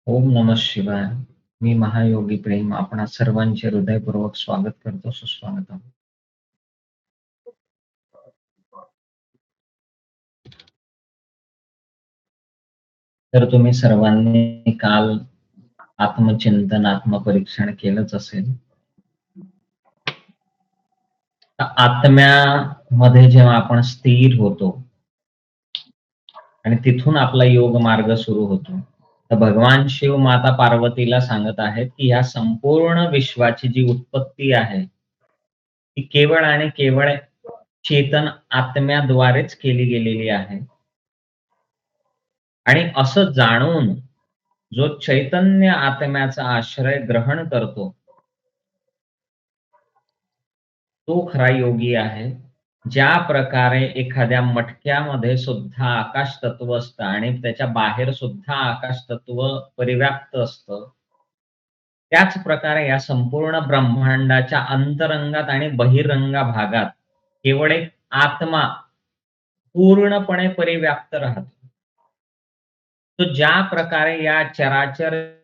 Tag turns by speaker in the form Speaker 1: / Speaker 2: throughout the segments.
Speaker 1: ओम नमः शिवाय. मी महायोगी प्रेम आपणा सर्वांचे हृदयपूर्वक स्वागत करतो. सुस्वागतम. तर तुम्ही सर्वांनी काल आत्मचिंतन, आत्मपरीक्षण केलंच असेल. तर आत्म्यामध्ये जेव्हा आपण स्थिर होतो आणि तिथून आपला योग मार्ग सुरू होतो, तर भगवान शिव माता पार्वतीला सांगत आहेत, की ह्या संपूर्ण विश्वाची जी उत्पत्ती आहे, ती केवळ आणि केवळ चेतन आत्म्याद्वारेच केली गेलेली आहे. आणि असं जाणून जो चैतन्य आत्म्याचा आश्रय ग्रहण करतो, तो खरा योगी आहे. ज्या प्रकारे एखाद्या मटक्यामध्ये सुद्धा आकाश तत्व असतं आणि त्याच्या बाहेर सुद्धा आकाश तत्व परिव्याप्त असतं, त्याच प्रकारे या संपूर्ण ब्रह्मांडाच्या अंतरंगात आणि बहिरंगा भागात केवळ एक आत्मा पूर्णपणे परिव्याप्त राहतो. तो ज्या प्रकारे या चराचर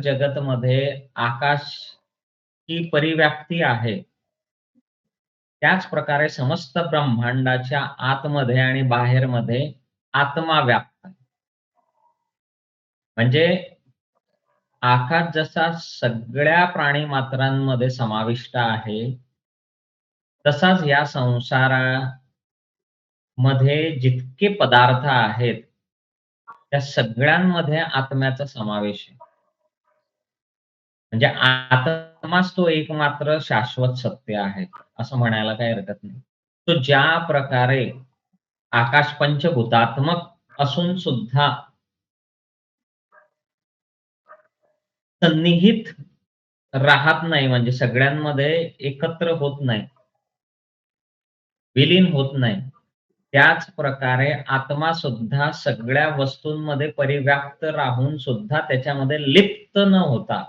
Speaker 1: जगतमध्ये आकाश ही परिव्याप्ती आहे, त्याच प्रकारे समस्त ब्रह्मांडाच्या आतमध्ये आणि बाहेरमध्ये आत्मा व्याप्त आहे. म्हणजे आकाश जसा सगळ्या प्राणीमात्रांमध्ये समाविष्ट आहे, तसाच या संसारामध्ये जितके पदार्थ आहेत, त्या सगळ्यांमध्ये आत्म्याचा समावेश आहे. म्हणजे आत्माच तो एकमात्र शाश्वत सत्य आहे, असं म्हणायला काही हरकत नाही. तो ज्या प्रकारे आकाश पंचभूतात्मक असून सुद्धा सन्निहित राहत नाही, म्हणजे सगळ्यांमध्ये एकत्र होत नाही, विलीन होत नाही. त्याच प्रकारे आत्मा सुद्धा सगळ्या वस्तूंमध्ये परिव्याप्त राहून सुद्धा त्याच्यामध्ये लिप्त न होता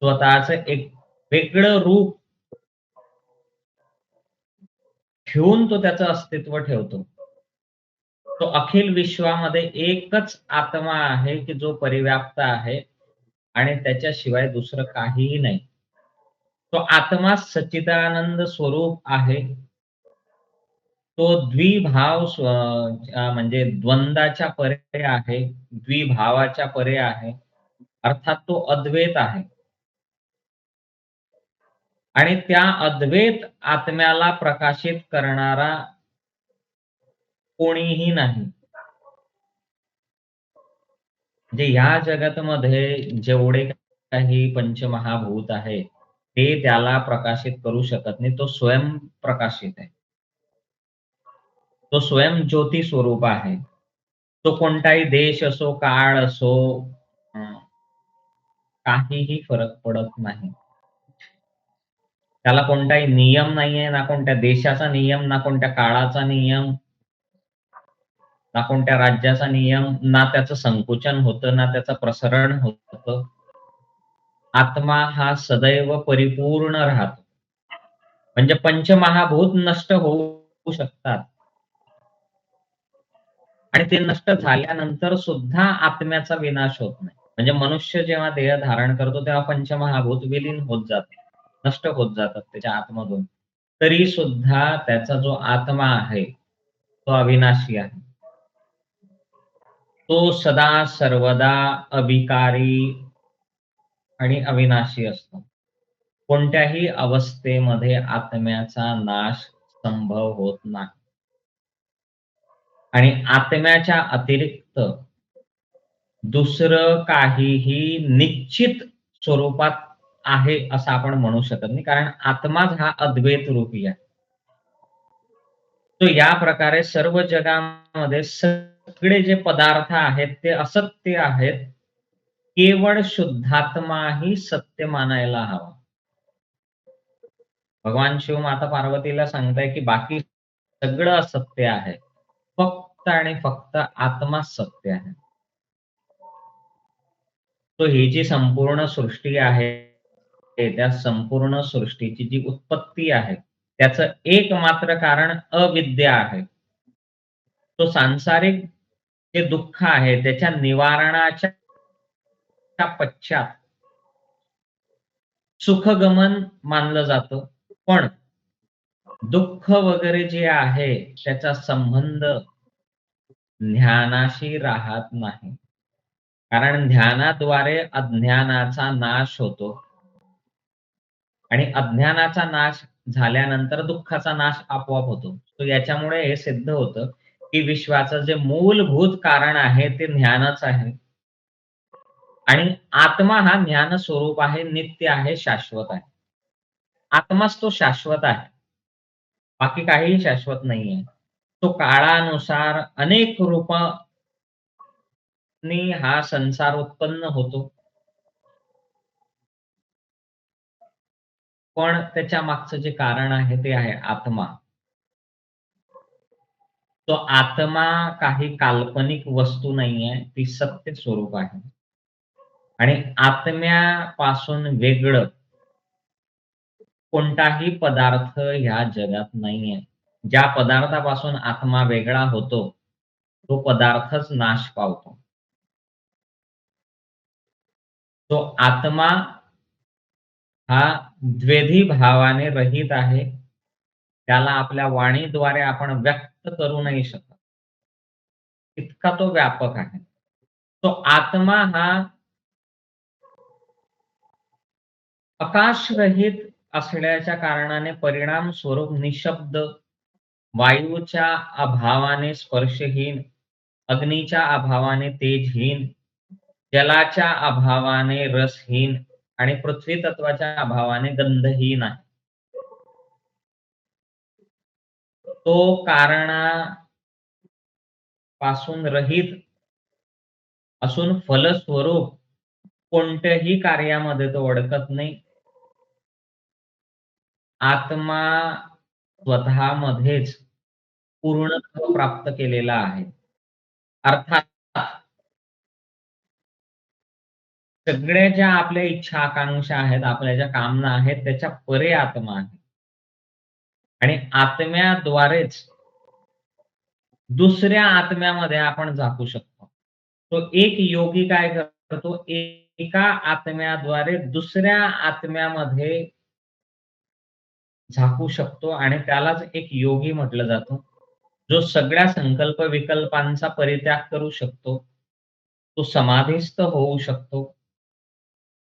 Speaker 1: स्वतःचं एक वेगळं रूप ठेवून तो त्याचं अस्तित्व ठेवतो. तो अखिल विश्वामध्ये एकच आत्मा आहे, की जो परिव्याप्त आहे आणि त्याच्याशिवाय दुसरं काहीही नाही. तो आत्मा सच्चिदानंद स्वरूप आहे. तो द्विभाव म्हणजे द्वंद्वाच्या परे आहे, द्विभावाच्या परे आहे. अर्थात तो अद्वैत आहे आणि त्या अद्वैत आत्म्याला प्रकाशित करणारा कोणीही नाही. म्हणजे ह्या जगतमध्ये जेवढे काही पंचमहाभूत आहे, ते त्याला प्रकाशित करू शकत नाही. तो स्वयंप्रकाशित आहे. तो स्वयं ज्योती स्वरूप आहे. तो कोणताही देश असो, काळ असो, अ, काहीही फरक पडत नाही. त्याला कोणताही नियम नाहीये, ना कोणत्या देशाचा नियम, ना कोणत्या काळाचा नियम, ना कोणत्या राज्याचा नियम, ना त्याचं संकुचन होतं, ना त्याचं प्रसरण होतं. आत्मा हा सदैव परिपूर्ण राहतो. म्हणजे पंचमहाभूत नष्ट होऊ शकतात आणि ते नष्ट झाल्यानंतर सुद्धा आत्म्याचा विनाश होत नाही. म्हणजे मनुष्य जेव्हा देह धारण करतो, तेव्हा पंचमहाभूत विलीन होत जातात, नष्ट होत जातात त्याच्या आतमधून. तरी सुद्धा त्याचा जो आत्मा आहे, तो अविनाशी आहे. तो सदा सर्वदा अविकारी आणि अविनाशी असतो. कोणत्याही अवस्थेमध्ये आत्म्याचा नाश संभव होत नाही. आणि आत्म्याच्या अतिरिक्त दुसरं काहीही निश्चित स्वरूपात आहे असं आपण म्हणू शकत नाही. कारण आत्माच हा अद्वैत रूपी आहे. तो या प्रकारे सर्व जगामध्ये सगळे जे पदार्थ आहेत ते असत्य आहेत. केवळ शुद्धात्मा ही सत्य मानायला हवा. भगवान शिव माता पार्वतीला सांगताय, की बाकी सगळं असत्य आहे. फक्त आणि फक्त आत्माच सत्य आहे. तो ही जी संपूर्ण सृष्टी आहे, त्या संपूर्ण सृष्टीची जी उत्पत्ती आहे, त्याचं एकमात्र कारण अविद्या आहे. तो सांसारिक जे दुःख आहे त्याच्या निवारणाच्या त्या पश्चात सुखगमन मानलं जातं. पण दुःख वगैरे जे आहे त्याचा संबंध ज्ञानाशी राहत नाही. कारण ध्यानाद्वारे अज्ञानाचा नाश होतो आणि अज्ञानाचा नाश झाल्यानंतर दुःखाचा नाश आपोआप होतो. तर याच्यामुळे हे सिद्ध होतं, की विश्वाचं जे मूलभूत कारण आहे ते ज्ञानच आहे आणि आत्मा हा ज्ञान स्वरूप आहे, नित्य आहे, शाश्वत आहे. आत्माच तो शाश्वत आहे. बाकी काहीही शाश्वत नाहीये. तो काळानुसार अनेक रूपांनी हा संसार उत्पन्न होतो. पण त्याच्या मागचं जे कारण आहे ते आहे आत्मा. तो आत्मा काही काल्पनिक वस्तू नाहीये, ती सत्य स्वरूप आहे. आणि आत्म्यापासून वेगळं कोणताही पदार्थ ह्या जगात नाहीये. ज्या पदार्थापासून आत्मा वेगळा होतो, तो पदार्थच नाश पावतो. तो आत्मा हा द्वेधी भावाने रहित आहे. त्याला आपल्या वाणीद्वारे आपण व्यक्त करू नाही शकत. इतका तो व्यापक आहे. तो आत्मा हा आकाशरहित असल्याच्या कारणाने परिणाम स्वरूप निःशब्द, वायूच्या अभावाने स्पर्शहीन, अग्नीच्या अभावाने तेजहीन, जलाच्या अभावाने रसहीन आणि पृथ्वी तत्वाच्या अभावाने गंधहीन आहे. तो कारणापासून रहित असून फलस्वरूप कोणत्याही कार्यामध्ये तो अडकत नाही. आत्मा स्वतःमध्येच पूर्णत्व प्राप्त केलेला आहे. अर्थात सगळ्या ज्या आपल्या इच्छा, आकांक्षा आहेत, आपल्या ज्या कामना आहेत, त्याच्या परे आत्मा आहे. आणि आत्म्याद्वारेच दुसऱ्या आत्म्यामध्ये आपण झाकू शकतो. तो एक योगी काय करतो, एका आत्म्याद्वारे दुसऱ्या आत्म्यामध्ये झाकू शकतो आणि त्यालाच एक योगी म्हटलं जातं. जो सगळ्या संकल्प विकल्पांचा परित्याग करू शकतो. तो समाधिस्थ होऊ शकतो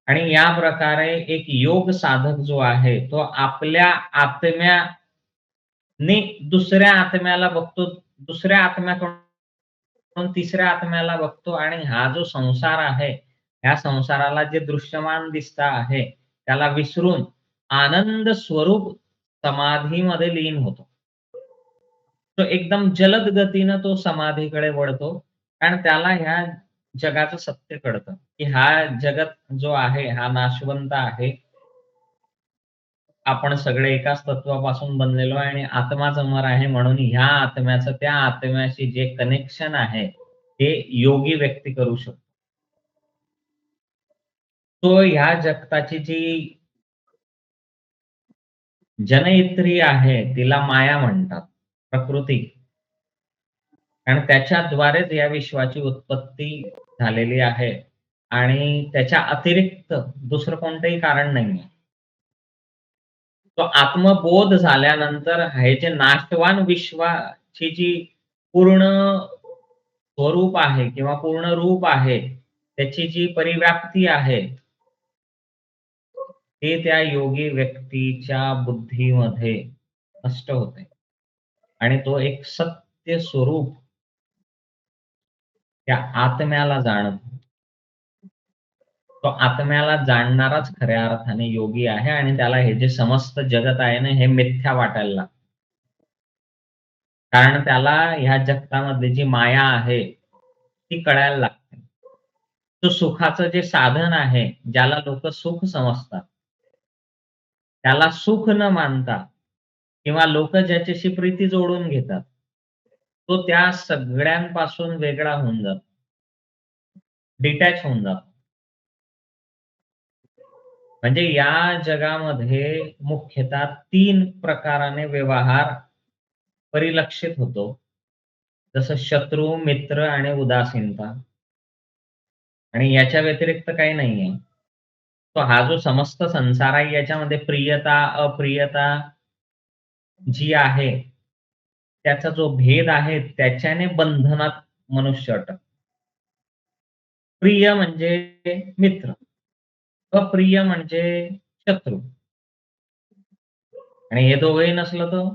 Speaker 1: आणि या प्रकारे एक योग साधक जो आहे, तो आपल्या आत्म्याने दुसऱ्या आत्म्याला बघतो, दुसऱ्या आत्म्याकडून तिसऱ्या आत्म्याला बघतो आणि हा जो संसार आहे, ह्या संसाराला जे दृश्यमान दिसत आहे, त्याला विसरून आनंद स्वरूप समाधीमध्ये लीन होतो. तो एकदम जलद गतीनं तो समाधीकडे वळतो. कारण त्याला ह्या जगाचं सत्य कळतं, की हा जगत जो आहे, हा नाशवंत आहे. आपण सगळे एकाच तत्वापासून बनलेलो आहे आणि आत्माच अमर आहे. म्हणून ह्या आत्म्याचं त्या आत्म्याशी जे कनेक्शन आहे, ते योगी व्यक्ती करू शकतो. तो ह्या जगताची जी जनयित्री आहे, तिला माया म्हणतात, प्रकृती. कारण त्याच्याद्वारेच या विश्वाची उत्पत्ती झालेली आहे आणि त्याच्या अतिरिक्त दुसरं कोणतंही कारण नाहीये. तो आत्मबोध झाल्यानंतर हे जे नाशवान विश्वाची जी पूर्ण स्वरूप आहे किंवा पूर्ण रूप आहे, त्याची जी परिव्याप्ती आहे, ते त्या योगी व्यक्तीच्या बुद्धीमध्ये नष्ट होते आणि तो एक सत्य स्वरूप त्या आत्म्याला जाणतो. तो आत्म्याला जाणणाराच खऱ्या अर्थाने योगी आहे आणि त्याला हे जे समस्त जगत आहे ना, हे मिथ्या वाटायला लागतं. कारण त्याला ह्या जगतामधली जी माया आहे, ती कळायला लागते. तो सुखाचं जे साधन आहे, ज्याला लोकं सुख समजतात, त्याला सुख न मानता किंवा लोकं ज्याच्याशी प्रीती जोडून घेतात, तो त्या सगळ्यांपासून वेगळा होऊन जातो. डिटॅच होऊन जातो. म्हणजे या जगामध्ये मुख्यतः 3 प्रकाराने व्यवहार परिलक्षित होतो. जसं शत्रू, मित्र आणि उदासीनता. आणि याच्या व्यतिरिक्त काही नाहीये. तो हा जो समस्त संसार आहे याच्यामध्ये प्रियता, अप्रियता जी आहे, त्याचा जो भेद आहे त्याच्याने बंधनात मनुष्य अटकतो. प्रिय म्हणजे मित्र, अप्रिय म्हणजे शत्रू आणि हे दोघंही नसलं तर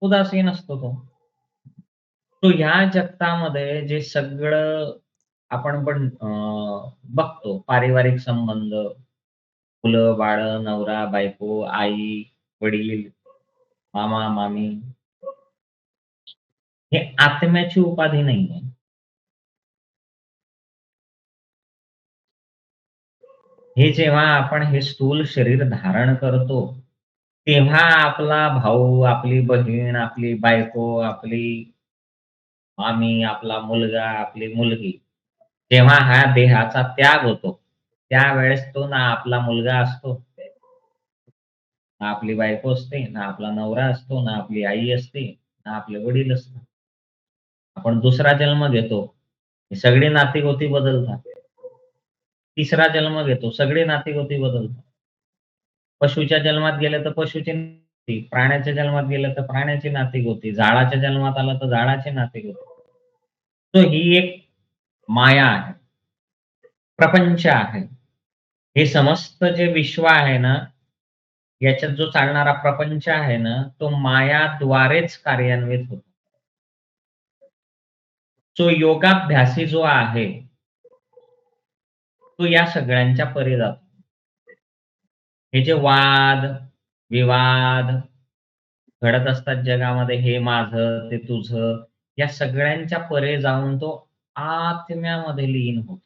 Speaker 1: उदासीन असतो तो. तो ह्या जगतामध्ये जे सगळं आपण पण बघतो पारिवारिक संबंध, मुलं-बाळं, नवरा-बायको, आई-वडील, मामा-मामी हे आत्म्याची उपाधी नाहीये. हे जेव्हा आपण हे स्थूल शरीर धारण करतो, तेव्हा आपला भाऊ, आपली बहीण, आपली बायको, आपली मामी, आपला मुलगा, आपली मुलगी, जेव्हा हा देहाचा त्याग होतो, त्यावेळेस तो ना आपला मुलगा असतो, ना आपली बायको असते, ना आपला नवरा असतो, ना आपली आई असते, ना आपले वडील असतात. आपण दुसरा जन्म घेतो, ही सगळी नाती-गोती बदलतात. तिसरा जन्म घेतो, सगळी नाती-गोती बदलतात. पशूच्या जन्मात गेलं तर पशूची नाती, प्राण्याच्या जन्मात गेलं तर प्राण्याची नाती-गोती, झाडाच्या जन्मात आलं तर झाडाची नाती-गोती. तर ही एक माया आहे, प्रपंच आहे. हे समस्त जे विश्व आहे ना, याच्यात जो चालणारा प्रपंच आहे ना, तो मायाद्वारेच कार्यान्वित होतो. जो योगाभ्यासी जो आहे, तो या सगळ्यांच्या परे जातो. हे जे वाद, विवाद घडत असतात जगामध्ये, हे माझं, ते तुझं, या सगळ्यांच्या परे जाऊन तो आत्म्यामध्ये लीन होतो.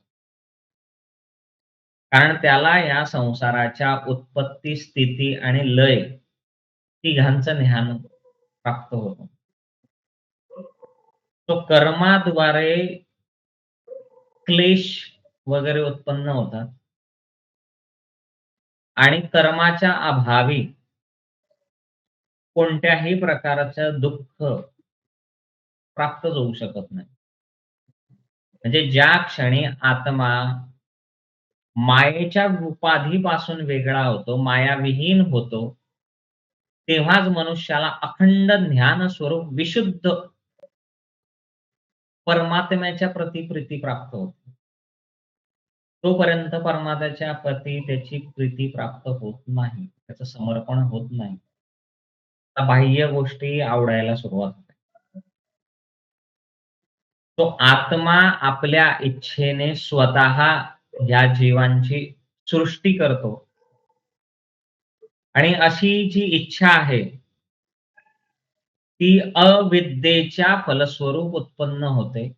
Speaker 1: कारण त्याला या संसाराच्या उत्पत्ती, स्थिती आणि लय तिघांचं ज्ञान प्राप्त होतं. तो कर्माद्वारे क्लेश वगैरे उत्पन्न होतात आणि कर्माच्या अभावी कोणत्याही प्रकारचं दुःख प्राप्त होऊ शकत नाही. म्हणजे ज्या क्षणी आत्मा मायेच्या उपाधीपासून वेगळा होतो, मायाविहीन होतो, तेव्हाच मनुष्याला अखंड ज्ञान स्वरूप विशुद्ध परमात्म्याच्या प्रती प्रीती प्राप्त होते. तोपर्यंत परमात्म्याच्या प्रती त्याची प्रीती प्राप्त होत नाही. त्याचं समर्पण होत नाही. त्या बाह्य गोष्टी आवडायला सुरुवात होते. तो आत्मा आपल्या इच्छेने स्वतः या जीवांची सृष्टी करतो आणि अशी जी इच्छा आहे, ती अविद्येच्या फलस्वरूप उत्पन्न होते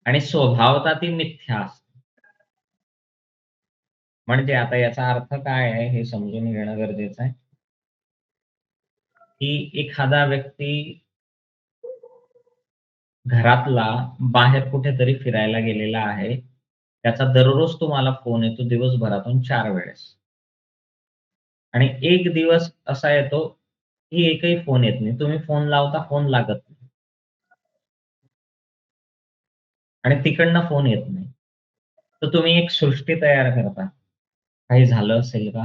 Speaker 1: आणि स्वभावतः ती मिथ्या असते. म्हणजे आता याचा अर्थ काय आहे हे समजून घेणं गरजेचं आहे, की एखादा व्यक्ती घरातला बाहेर कुठेतरी फिरायला गेलेला आहे. त्याचा दररोज तुम्हाला फोन येतो दिवसभरातून 4 वेळेस आणि एक दिवस असा येतो, की एकही फोन येत नाही. तुम्ही फोन लावता, फोन लागत नाही आणि तिकडनं फोन येत नाही. तर तुम्ही एक सृष्टी तयार करता. काही झालं असेल का?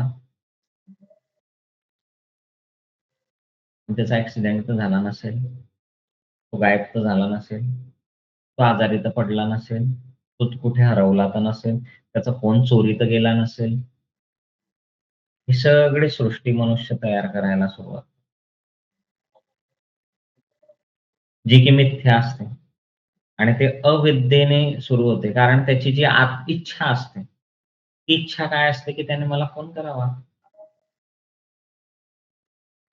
Speaker 1: त्याचा ॲक्सिडेंट तर झाला नसेल, तो गायब तर झाला नसेल, तो आजारी तर पडला नसेल, तो कुठे हरवला तर नसेल, त्याचा फोन चोरी तर गेला नसेल. ही सगळी सृष्टी मनुष्य तयार करायला सुरुवात, जी की मिथ्या असते आणि ते अविद्येने सुरू होते. कारण त्याची जी आत इच्छा असते, ती इच्छा काय असते, की त्याने मला फोन करावा.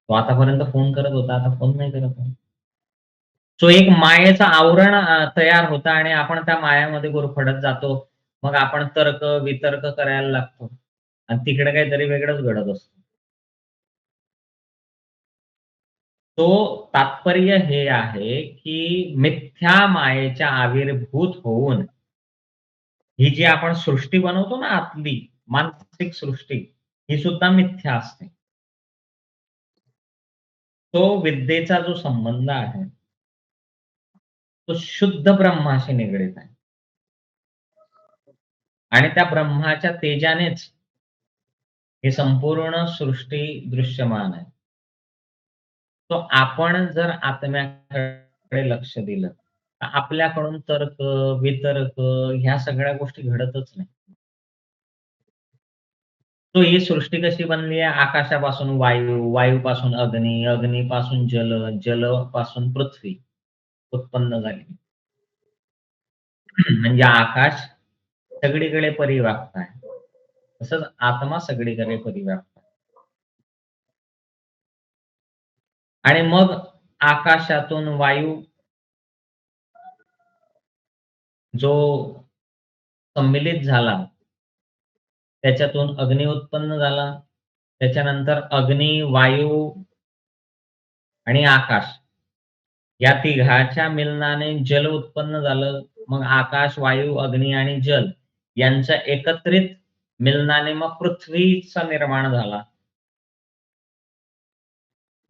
Speaker 1: तो आतापर्यंत फोन करत होता, आता फोन नाही करत आहे. सो एक मायेचं आवरण तयार होतं आणि आपण त्या मायामध्ये गुरफटत जातो. मग आपण तर्क-वितर्क करायला लागतो आणि तिकडे काहीतरी वेगळंच घडत असतं. तो तात्पर्य हे आहे, की मिथ्या मायेच्या आविर्भूत होऊन, ही जी आपण सृष्टी बनवतो ना आतली, मानसिक सृष्टी, ही सुद्धा मिथ्या असते. तो विद्येचा जो संबंध आहे, तो शुद्ध ब्रह्माशी निगडीत आहे. आणि त्या ब्रह्माच्या तेजानेच ही संपूर्ण सृष्टी दृश्यमान आहे. तो आपण जर आत्म्याकडे लक्ष दिलं, तर आपल्याकडून तर्क, वितर्क ह्या सगळ्या गोष्टी घडतच नाही. तो ही सृष्टी कशी बनली आहे? आकाशापासून वायू, वायूपासून अग्नी, अग्नीपासून जल, जलपासून पृथ्वी उत्पन्न झाली. म्हणजे आकाश सगळीकडे परिव्याप्त आहे. तसंच आत्मा सगळीकडे परिव्याप्त आहे. आणि मग आकाशातून वायू जो सम्मिलित झाला, त्याच्यातून अग्नी उत्पन्न झाला. त्याच्यानंतर अग्नी, वायू आणि आकाश या तिघाच्या मिलनाने जल उत्पन्न झालं. मग आकाश, वायू, अग्नी आणि जल यांच्या एकत्रित मिलनाने मग पृथ्वीचा निर्माण झाला.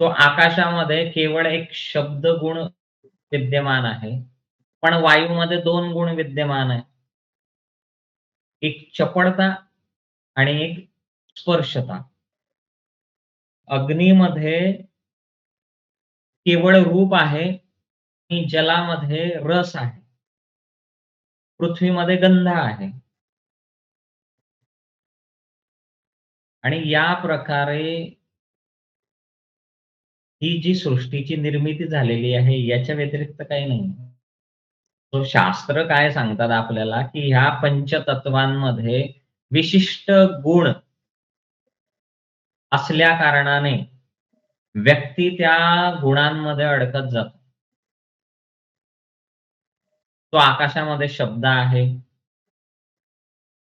Speaker 1: तो आकाशामध्ये केवळ एक शब्द गुण विद्यमान आहे. पण वायूमध्ये 2 गुण विद्यमान आहे. एक चपळता आणि एक स्पर्शता. अग्नीमध्ये केवळ रूप आहे आणि जलामध्ये रस आहे. पृथ्वीमध्ये गंध आहे. आणि या प्रकारे ही जी सृष्टीची निर्मिती झालेली आहे, याच्या व्यतिरिक्त काही नाही. तो शास्त्र काय सांगतात आपल्याला, की ह्या पंचतत्वांमध्ये विशिष्ट गुण असल्या कारणाने व्यक्ती त्या गुणांमध्ये अडकत जातो. तो आकाशामध्ये शब्द आहे,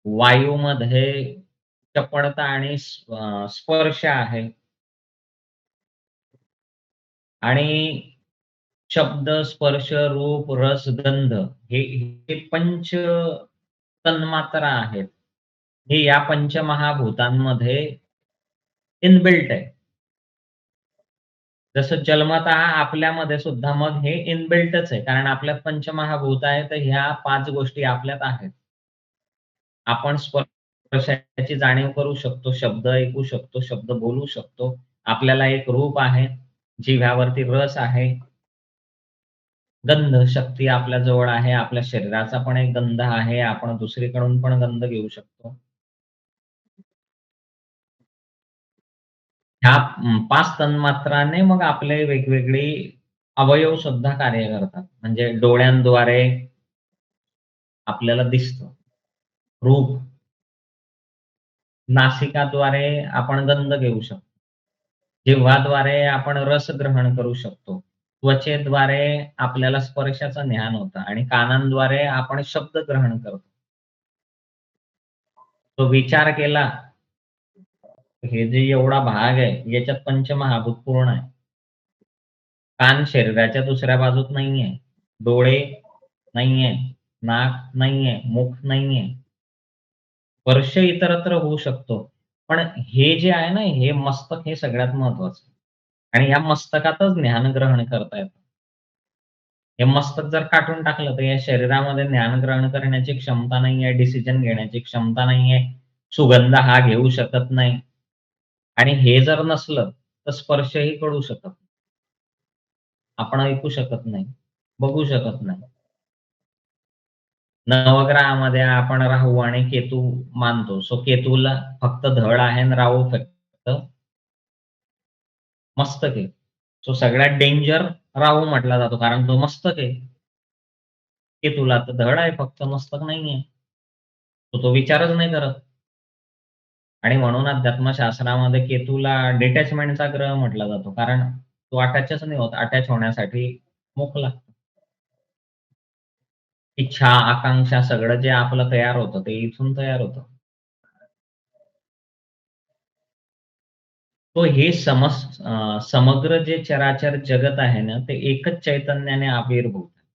Speaker 1: वायूमध्ये चपळता आणि स्पर्श आहे आणि शब्द, स्पर्श, रूप, रस, गंध हे पंच तन्मात्रा आहेत. हे या पंचमहाभूतांमध्ये इनबिल्ट आहे. जसं जन्मतः आपल्यामध्ये सुद्धा मग हे इनबिल्टच आहे. कारण आपल्यात पंचमहाभूत आहे, तर ह्या 5 गोष्टी आपल्यात आहेत. आपण स्पर्शाची जाणीव करू शकतो, शब्द ऐकू शकतो, शब्द बोलू शकतो. आपल्याला एक रूप आहे, जिव्हावरती रस आहे. गंध शक्ती आपल्या जवळ आहे. आपल्या शरीराचा पण एक गंध आहे. आपण दुसरीकडून पण गंध घेऊ शकतो. ह्या 5 तन्मात्राने मग आपले वेगवेगळी अवयव सुद्धा कार्य करतात. म्हणजे डोळ्यांद्वारे आपल्याला दिसतं रूप, नासिकाद्वारे आपण गंध घेऊ शकतो. जिव्हाद्वारे आपण रस ग्रहण करू शकतो. त्वचेद्वारे आपल्याला स्पर्शाचं ज्ञान होतं आणि कानांद्वारे आपण शब्द ग्रहण करतो. तो विचार केला, हे जे एवढा भाग आहे, याच्यात पंचमहाभूत पूर्ण आहे. कान शरीराच्या दुसऱ्या बाजूत नाहीये. डोळे नाहीये. नाक नाहीये. मुख नाहीये. स्पर्श इतरत्र होऊ शकतो. पण हे जे आहे ना, हे मस्तक हे सगळ्यात महत्वाचं. आणि या मस्तकातच ज्ञान ग्रहण करता येतं. हे मस्तक जर काढून टाकलं, तर या शरीरामध्ये ज्ञान ग्रहण करण्याची क्षमता नाहीये, डिसिजन घेण्याची क्षमता नाहीये, सुगंध हा घेऊ शकत नाही. आणि हे जर नसलं, तर स्पर्शही कळू शकत नाही. आपण ऐकू शकत नाही, बघू शकत नाही. नवग्रहामध्ये आपण राहू आणि केतू मानतो. सो केतूला फक्त धड आहे आणि राहू फक्त मस्तक आहे. सो सगळ्यात डेंजर राहू म्हटला जातो, कारण तो मस्तक आहे. केतूला तर धड आहे फक्त मस्तक नाहीये. तो विचारच नाही करत. आणि म्हणून अध्यात्मशास्त्रामध्ये केतूला डिटॅचमेंटचा ग्रह म्हटला जातो. कारण तो अटॅचच नाही होत. अटॅच होण्यासाठी मुक लागतं. इच्छा, आकांक्षा सगळं जे आपलं तयार होतं, ते इथून तयार होतं. तो हे समग्र जे चराचर जगत आहे ना, ते एकच चैतन्याने आविर्भूत आहे.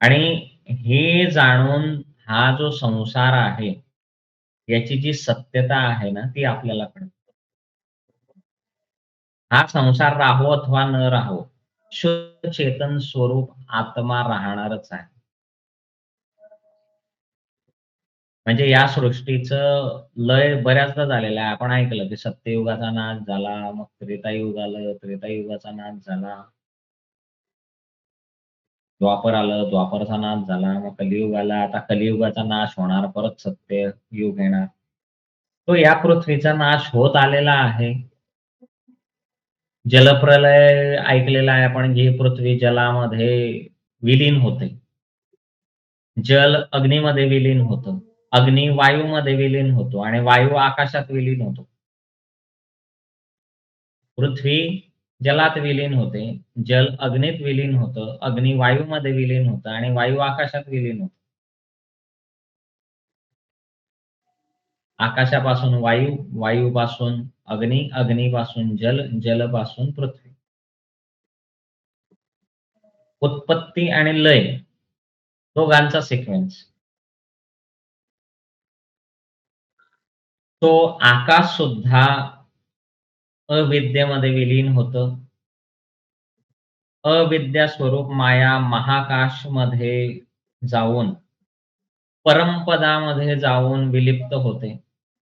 Speaker 1: आणि हे जाणून हा जो संसार आहे, याची जी सत्यता आहे ना, ती आपल्याला कळते. हा संसार राहो अथवा न राहो, शुद्ध चेतन स्वरूप आत्मा राहणारच आहे. म्हणजे या सृष्टीचं लय बऱ्याचदा झालेलं आहे. आपण ऐकलं की सत्ययुगाचा नाश झाला, मग त्रेतायुग आलं, त्रेतायुगाचा नाश झाला. द्वापर आलं, द्वापरचा नाश झाला, मग कलियुग आला. आता कलियुगाचा नाश होणार, परत सत्ययुग येणार. तो या पृथ्वीचा नाश होत आलेला आहे. जलप्रलय ऐकलेला आहे आपण, ही पृथ्वी जलामध्ये विलीन होते. जल अग्नीमध्ये विलीन होतं. अग्नी वायूमध्ये विलीन होतो आणि वायू आकाशात विलीन होतो. पृथ्वी जलात विलीन होते, जल अग्नीत विलीन होतं, अग्नी वायूमध्ये विलीन होतं आणि वायू आकाशात विलीन होतो. आकाशापासून वायू, वायूपासून अग्नी, अग्नीपासून जल, जलपासून पृथ्वी. उत्पत्ती आणि लय दोघांचा सिक्वेन्स. तो आकाश सुद्धा अविद्येमध्ये विलीन होतं. अविद्या स्वरूप माया महाकाशमध्ये जाऊन, परमपदामध्ये जाऊन विलिप्त होते.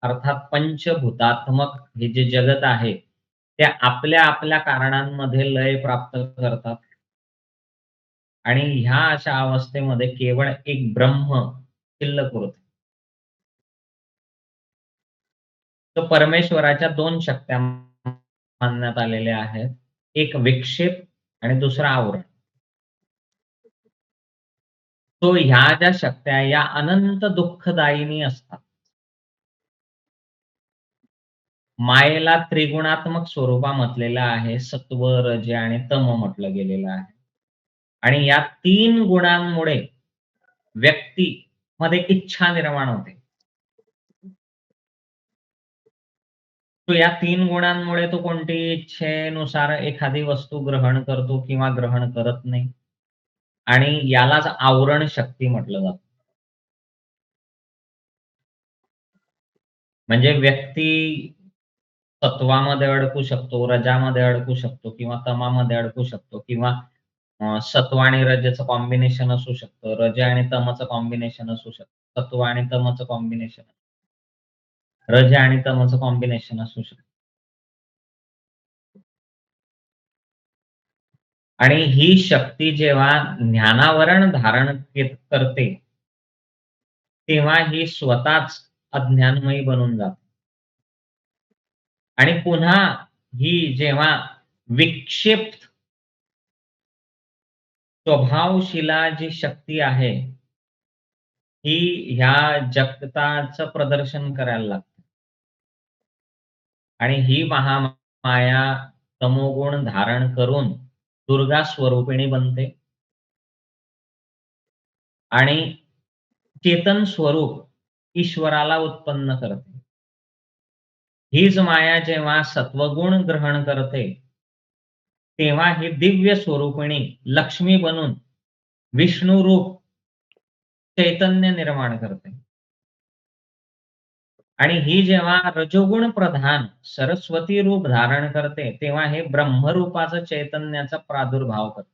Speaker 1: अर्थात पंचभूतात्मक हे जे जगत आहे, ते आपल्या कारणांमध्ये लय प्राप्त करतात आणि ह्या अशा अवस्थेमध्ये केवळ एक ब्रह्म शिल्लक उरते. तर परमेश्वराच्या 2 शक्त्या मानण्यात आलेल्या आहेत. एक विक्षेप आणि दुसरा आवरण. तो ह्या ज्या शक्त्या या अनंत दुःखदायिनी असतात. मायेला त्रिगुणात्मक स्वरूपा म्हटलेलं आहे. सत्व, रज आणि तम म्हटलं गेलेलं आहे. आणि या 3 गुणांमुळे व्यक्तीमध्ये इच्छा निर्माण होते. तो या 3 गुणांमुळे तो कोणतीही इच्छेनुसार एखादी वस्तू ग्रहण करतो किंवा ग्रहण करत नाही. आणि यालाच आवरण शक्ती म्हटलं जातं. म्हणजे व्यक्ती सत्वामध्ये अडकू शकतो, रजामध्ये अडकू शकतो किंवा तमामध्ये अडकू शकतो किंवा सत्व आणि रजेचं कॉम्बिनेशन असू शकतं. रज आणि तमचं कॉम्बिनेशन असू शकतं. सत्व आणि तमचं कॉम्बिनेशन, रज आणि तमचं कॉम्बिनेशन असू शकतं. आणि ही शक्ती जेव्हा ज्ञानावरण धारण करते, तेव्हा ही स्वतःच अज्ञानमयी बनून जाते. आणि पुन्हा ही जेव्हा विक्षिप्त स्वभावशीला जी शक्ती आहे, ही ह्या जगताचं प्रदर्शन करायला लागते. आणि ही महामाया तमोगुण धारण करून दुर्गा स्वरूपिणी बनते आणि चेतन स्वरूप ईश्वराला उत्पन्न करते. हीच माया जेव्हा सत्वगुण ग्रहण करते, तेव्हा ही दिव्य स्वरूपिणी लक्ष्मी बनून विष्णू रूप चैतन्य निर्माण करते. आणि ही जेव्हा रजोगुण प्रधान सरस्वती रूप धारण करते, तेव्हा हे ब्रह्मरूपाचं चैतन्याचा प्रादुर्भाव करते.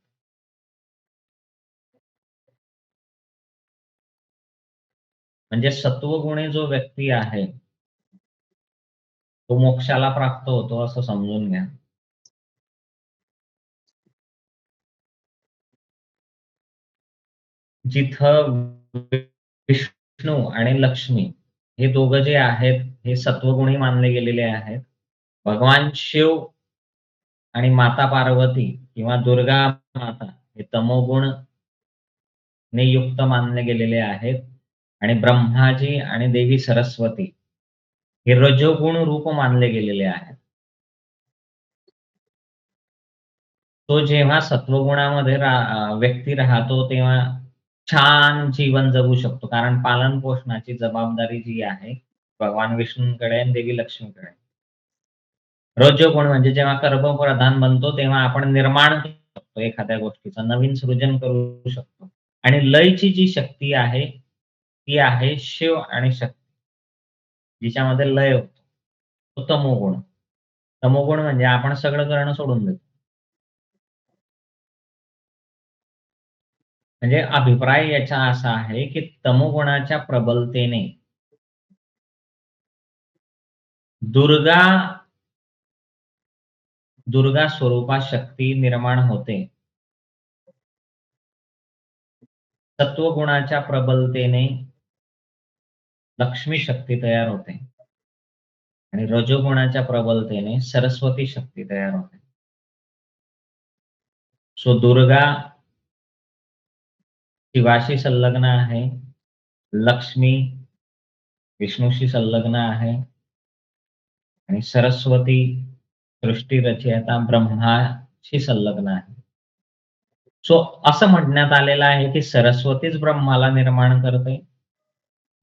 Speaker 1: म्हणजे सत्वगुणी जो व्यक्ती आहे, तो मोक्षाला प्राप्त होतो असं समजून घ्या. जिथं विष्णू आणि लक्ष्मी हे दोघं जे आहेत, हे सत्वगुणी मानले गेलेले आहेत. भगवान शिव आणि माता पार्वती किंवा दुर्गा माता हे तमोगुणने युक्त मानले गेलेले आहेत आणि ब्रह्माजी आणि देवी सरस्वती हे रजोगुण रूप मानले गेलेले आहेत. तो जेव्हा सत्वगुणामध्ये व्यक्ती राहतो, तेव्हा छान जीवन जगू शकतो. कारण पालन-पोषणाची जबाबदारी जी आहे, भगवान विष्णूंकडे आणि देवी लक्ष्मीकडे आहे. रजोगुण म्हणजे जेव्हा कर्मप्रधान बनतो, तेव्हा आपण निर्माण करू शकतो एखाद्या गोष्टीचं, नवीन सृजन करू शकतो. आणि लयची जी शक्ती आहे, ती आहे शिव आणि शक्ती, जिच्यामध्ये लय होतो. तो तमोगुण. तमोगुण म्हणजे आपण सगळं करणं सोडून देतो. म्हणजे अभिप्राय याचा असा आहे, की तमोगुणाच्या प्रबलतेने दुर्गा दुर्गा स्वरूपात शक्ती निर्माण होते. सत्वगुणाच्या प्रबलतेने लक्ष्मी शक्ती तयार होते आणि रजोगुणाच्या प्रबलतेने सरस्वती शक्ती तयार होते. सो दुर्गा शिवाशी संलग्न आहे. लक्ष्मी विष्णूशी संलग्न आहे आणि सरस्वती सृष्टी रचयिता ब्रह्माशी संलग्न आहे. सो असं म्हणण्यात आलेलं आहे की सरस्वतीच ब्रह्माला निर्माण करते,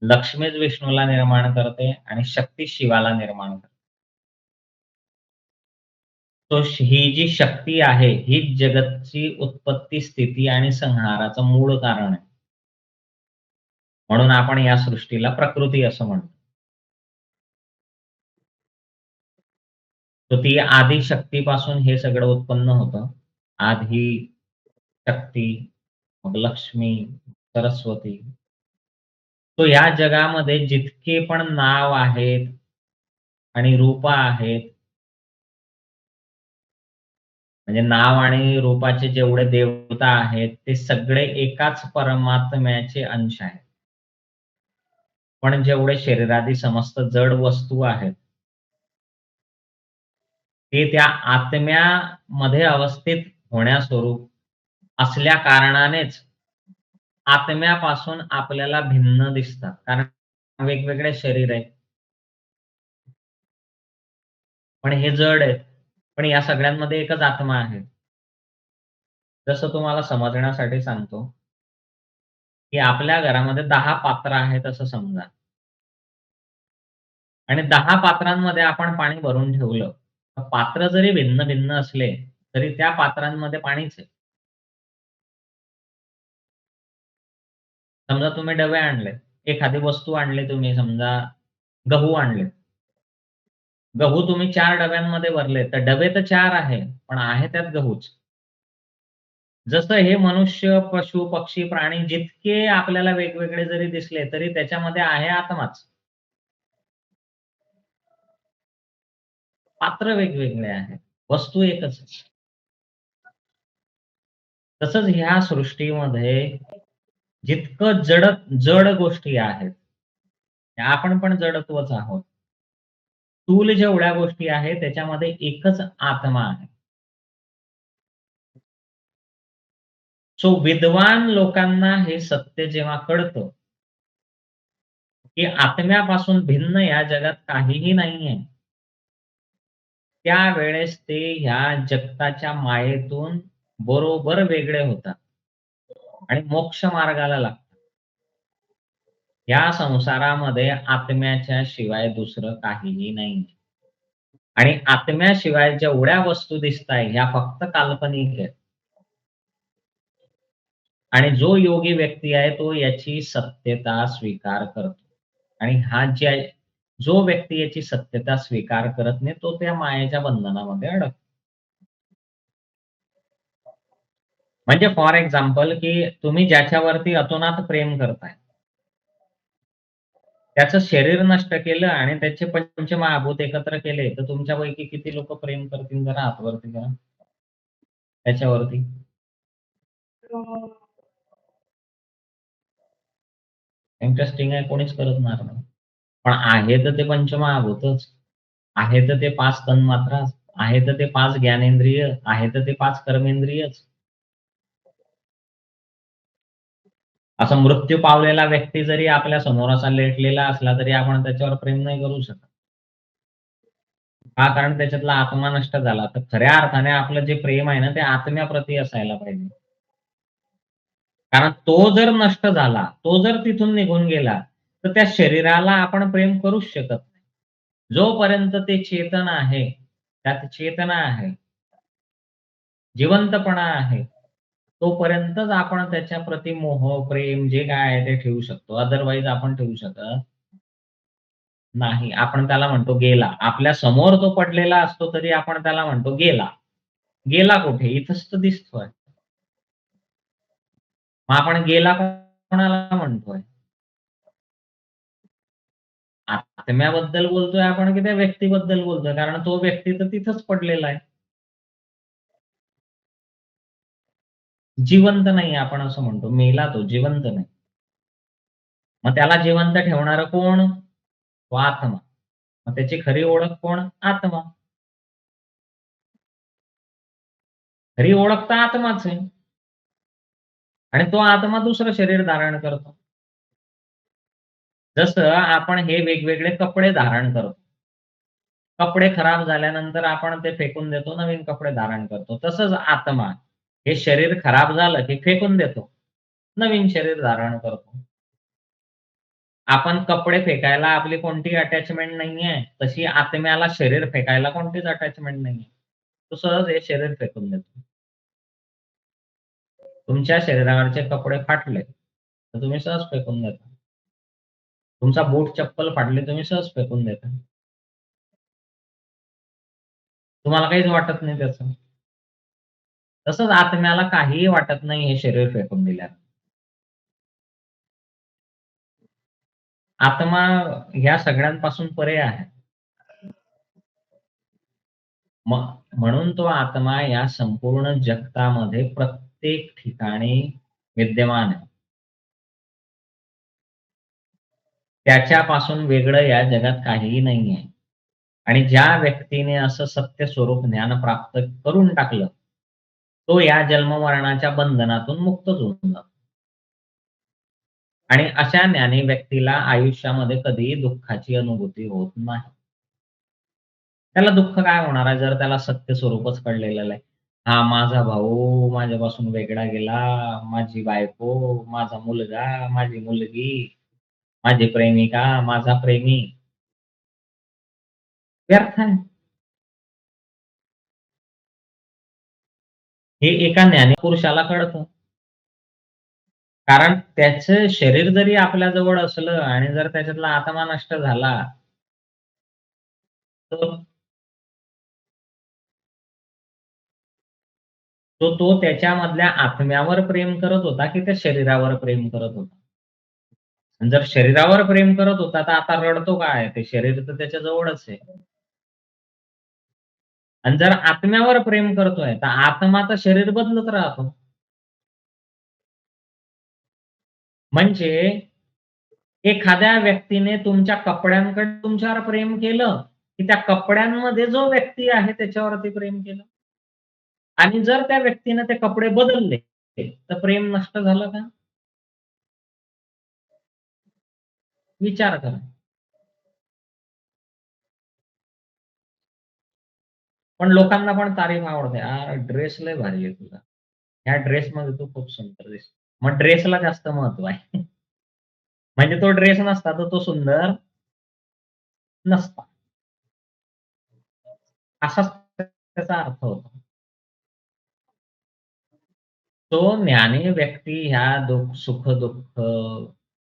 Speaker 1: लक्ष्मीच विष्णूला निर्माण करते आणि शक्ती शिवाला निर्माण करते. तो ही जी शक्ती आहे, हीच जगतची उत्पत्ती, स्थिती आणि संहाराचं मूळ कारण आहे. म्हणून आपण या सृष्टीला प्रकृती असं म्हणतो. तर ती आदी शक्तीपासून हे सगळं उत्पन्न होतं. आधी शक्ती, मग लक्ष्मी, सरस्वती. तो या जगामध्ये जितके पण नाव आहेत आणि रूपं आहेत, म्हणजे नाव आणि रूपाचे जेवढे देवता आहेत, ते सगळे एकाच परमात्म्याचे अंश आहेत. पण जेवढे शरीरादी समस्त जड वस्तू आहेत, ते त्या आत्म्यामध्ये अवस्थित होण्यास्वरूप असल्या कारणानेच आत्म्यापासून आपल्याला भिन्न दिसतात. कारण वेगवेगळे शरीर आहेत. पण हे जड आहेत. पण या सगळ्यांमध्ये एकच आत्मा आहे. जसं तुम्हाला समजण्यासाठी सांगतो, की आपल्या घरामध्ये 10 पात्र आहेत असं समजा आणि 10 पात्रांमध्ये आपण पाणी भरून ठेवलं. पात्र जरी भिन्न-भिन्न असले, तरी त्या पात्रांमध्ये पाणीच आहे. समजा तुम्ही डबे आणले, एखादी वस्तू आणली तुम्ही समजा गहू आणले. गहू तुम्ही 4 डब्यांमध्ये भरले, तर डबे तर 4 आहे, पण आहे त्यात गहूच. जसं हे मनुष्य, पशु, पक्षी, प्राणी जितके आपल्याला वेगवेगळे जरी दिसले, तरी त्याच्यामध्ये आहे आत्माच. पात्र वेगवेगळे आहेत, वस्तू एकच आहे. तसंच ह्या सृष्टीमध्ये जितकं जड गोष्टी आहेत, त्या आपण पण जडत्वच आहोत. स्थूल जेवढ्या गोष्टी आहेत, त्याच्यामध्ये एकच आत्मा आहे. सो विद्वान लोकांना हे सत्य जेव्हा कळतं, की आत्म्यापासून भिन्न या जगात काहीही नाहीये. त्यावेळेस ते ह्या जगताच्या मायेतून बरोबर वेगळे होतात आणि मोक्ष मार्गाला लागतात. या संसारामध्ये आत्म्याच्या शिवाय दुसरं काहीही नाही. आणि आत्म्याशिवाय जेवढ्या वस्तू दिसताय ह्या फक्त काल्पनिक आहेत. आणि जो योगी व्यक्ती आहे तो याची सत्यता स्वीकार करतो. आणि जो व्यक्ती याची सत्यता स्वीकार करत नाही, तो त्या मायेच्या बंधनामध्ये अडकतो. म्हणजे फॉर एक्झाम्पल, की तुम्ही ज्याच्यावरती अतोनात प्रेम करताय, त्याचं शरीर नष्ट केलं आणि त्याचे पंचमहाभूत एकत्र केले, तर तुमच्यापैकी किती लोकं प्रेम करतील जरा हात वरती करा त्याच्यावरती? इंटरेस्टिंग आहे, कोणीच करणार नाही. पण आहे तर ते पंचमहाभूतच. आहे तर ते 5 तन्मात्राच. आहे तर ते 5 ज्ञानेंद्रिय. आहे तर ते 5 कर्मेंद्रियच. असा मृत्यू पावलेला व्यक्ती जरी आपल्या समोर असा लेटलेला असला, तरी आपण त्याच्यावर प्रेम नाही करू शकत. का? कारण त्याच्यातला आत्मा नष्ट झाला. तर खऱ्या अर्थाने आपलं जे प्रेम आहे ना, ते आत्म्याप्रती असायला पाहिजे. कारण तो जर नष्ट झाला, तो जर तिथून निघून गेला, तर त्या शरीराला आपण प्रेम करूच शकत नाही. जोपर्यंत ते चेतन आहे, त्यात चेतना आहे, जिवंतपणा आहे, तोपर्यंतच आपण त्याच्याप्रती मोह, प्रेम जे काय आहे ते ठेवू शकतो. अदरवाईज आपण ठेवू शकत नाही. आपण त्याला म्हणतो गेला. आपल्या समोर तो पडलेला असतो तरी आपण त्याला म्हणतो गेला. गेला कुठे? इथंच तर दिसतोय. मग आपण गेला कोणाला म्हणतोय? आत्म्याबद्दल बोलतोय आपण की त्या व्यक्तीबद्दल बोलतोय? कारण तो व्यक्ती तर तिथंच पडलेला आहे. जिवंत नाही आपण असं म्हणतो. मेला तो, जिवंत नाही. मग त्याला जिवंत ठेवणारं कोण? तो आत्मा. मग त्याची खरी ओळख कोण? आत्मा. खरी ओळख तर आत्माच आहे. आणि तो आत्मा दुसरं शरीर धारण करतो. जसं आपण हे वेगवेगळे कपडे धारण करतो. कपडे खराब झाल्यानंतर आपण ते फेकून देतो, नवीन कपडे धारण करतो. तसंच आत्मा, हे शरीर खराब झालं की फेकून देतो, नवीन शरीर धारण करतो. आपण कपडे फेकायला आपली कोणतीही अटॅचमेंट नाहीये, तशी आत्म्याला शरीर फेकायला कोणतीच अटॅचमेंट नाहीये. तो सहज हे शरीर फेकून देतो. तुमच्या शरीरावरचे कपडे फाटले, तर तुम्ही सहज फेकून देता. तुमचा बूट चप्पल फाटली, तुम्ही सहज फेकून देता. तुम्हाला काहीच वाटत नाही त्याचं. तसंच आत्म्याला काहीही वाटत नाही हे शरीर फेकून दिल्यावर. आत्मा ह्या सगळ्यांपासून परे आहे. म्हणून तो आत्मा या संपूर्ण जगतामध्ये प्रत्येक ठिकाणी विद्यमान आहे. त्याच्यापासून वेगळं या जगात काहीही नाहीये. आणि ज्या व्यक्तीने असं सत्य स्वरूप ज्ञान प्राप्त करून टाकलं, तो या जन्म-मरणाच्या बंधनातून मुक्तच होऊन जातो. आणि अशा ज्ञानी व्यक्तीला आयुष्यामध्ये कधीही दुःखाची अनुभूती होत नाही. त्याला दुःख काय होणार आहे जर त्याला सत्य स्वरूपच कळलेलं आहे. हा माझा भाऊ माझ्यापासून वेगळा गेला, माझी बायको, माझा मुलगा, माझी मुलगी, माझी प्रेमिका, माझा प्रेमी व्यर्थ आहे. हे एका ज्ञानीपुरुषाला कळतं. कारण त्याचं शरीर जरी आपल्या जवळ असलं आणि जर त्याच्यातला आत्मा नष्ट झाला, तर तो त्याच्यामधल्या आत्म्यावर प्रेम करत होता, की त्या शरीरावर प्रेम करत होता? आणि जर शरीरावर प्रेम करत होता, तर आता रडतो काय? ते शरीर तर त्याच्या जवळच आहे. आणि जर आत्म्यावर प्रेम करतोय, तर आत्मा तर शरीर बदलत राहतो. म्हणजे एखाद्या व्यक्तीने तुमच्या कपड्यांकडे तुमच्यावर प्रेम केलं, की त्या कपड्यांमध्ये जो व्यक्ती आहे त्याच्यावरती प्रेम केलं. आणि जर त्या व्यक्तीने ते कपडे बदलले, तर प्रेम नष्ट झालं का? विचार करा. पण लोकांना पण तारीफ आवडते. "यार ड्रेस लय भारी आहे तुझा. ह्या ड्रेसमध्ये तू खूप सुंदर दिसते." मग ड्रेसला जास्त महत्त्व आहे. म्हणजे तो ड्रेस नसता तर तो सुंदर नसता. असाच त्याचा अर्थ होतो. तो ज्ञानी व्यक्ती ह्या सुख-दुःख,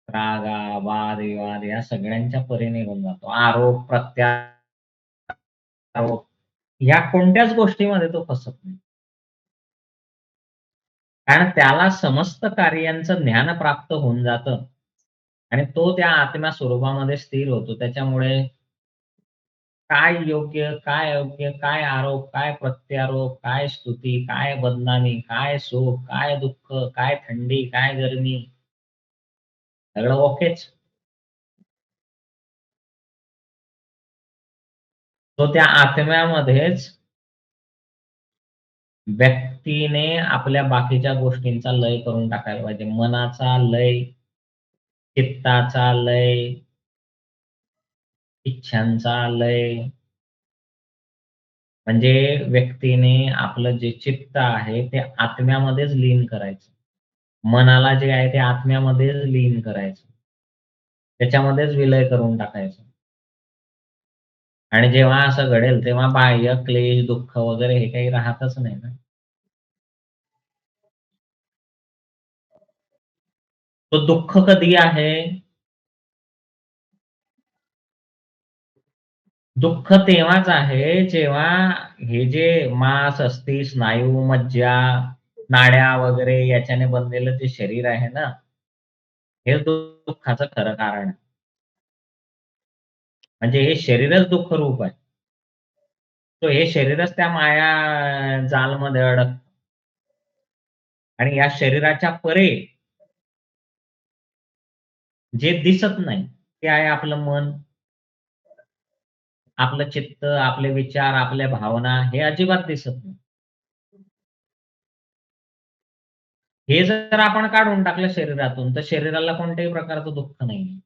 Speaker 1: रागा, वाद-विवाद या सगळ्यांच्या परी निघून जातो. आरोप, प्रत्यारोप या कोणत्याच गोष्टीमध्ये तो फसत नाही. कारण त्याला समस्त कार्यांचं ज्ञान प्राप्त होऊन जातं आणि तो त्या आत्म्या स्वरूपामध्ये स्थिर होतो. त्याच्यामुळे काय योग्य, काय अयोग्य, काय आरोप, काय प्रत्यारोप, काय स्तुती, काय बदनामी, काय सुख, काय दुःख, काय थंडी, काय गरमी सगळं ओकेच. तो त्या आत्म्यामध्येच व्यक्तीने आपल्या बाकीच्या गोष्टींचा लय करून टाकायला पाहिजे. मनाचा लय, चित्ताचा लय, इच्छांचा लय. म्हणजे व्यक्तीने आपलं जे चित्त आहे ते आत्म्यामध्येच लीन करायचं. मनाला जे आहे ते आत्म्यामध्येच लीन करायचं. त्याच्यामध्येच विलय करून टाकायचं. आणि जेव्हा असं घडेल तेव्हा बाह्य क्लेश, दुःख वगैरे हे काही राहतच नाही ना. तो दुःख कधी आहे? दुःख तेव्हाच आहे जेव्हा हे जे मांस, अस्थी, स्नायू, मज्जा, नाड्या वगैरे याच्याने बनलेलं जे शरीर आहे ना, हे दुःखाचं खरं कारण आहे. म्हणजे हे शरीरच दुःखरूप आहे. तो हे शरीरच त्या माया जालमध्ये अडकतं आणि या शरीराच्या परे जे दिसत नाही, ते आहे आपलं मन, आपलं चित्त, आपले विचार, आपल्या भावना हे अजिबात दिसत नाही. हे जर आपण काढून टाकलं शरीरातून, तर शरीराला कोणत्याही प्रकारचं दुःख नाहीये.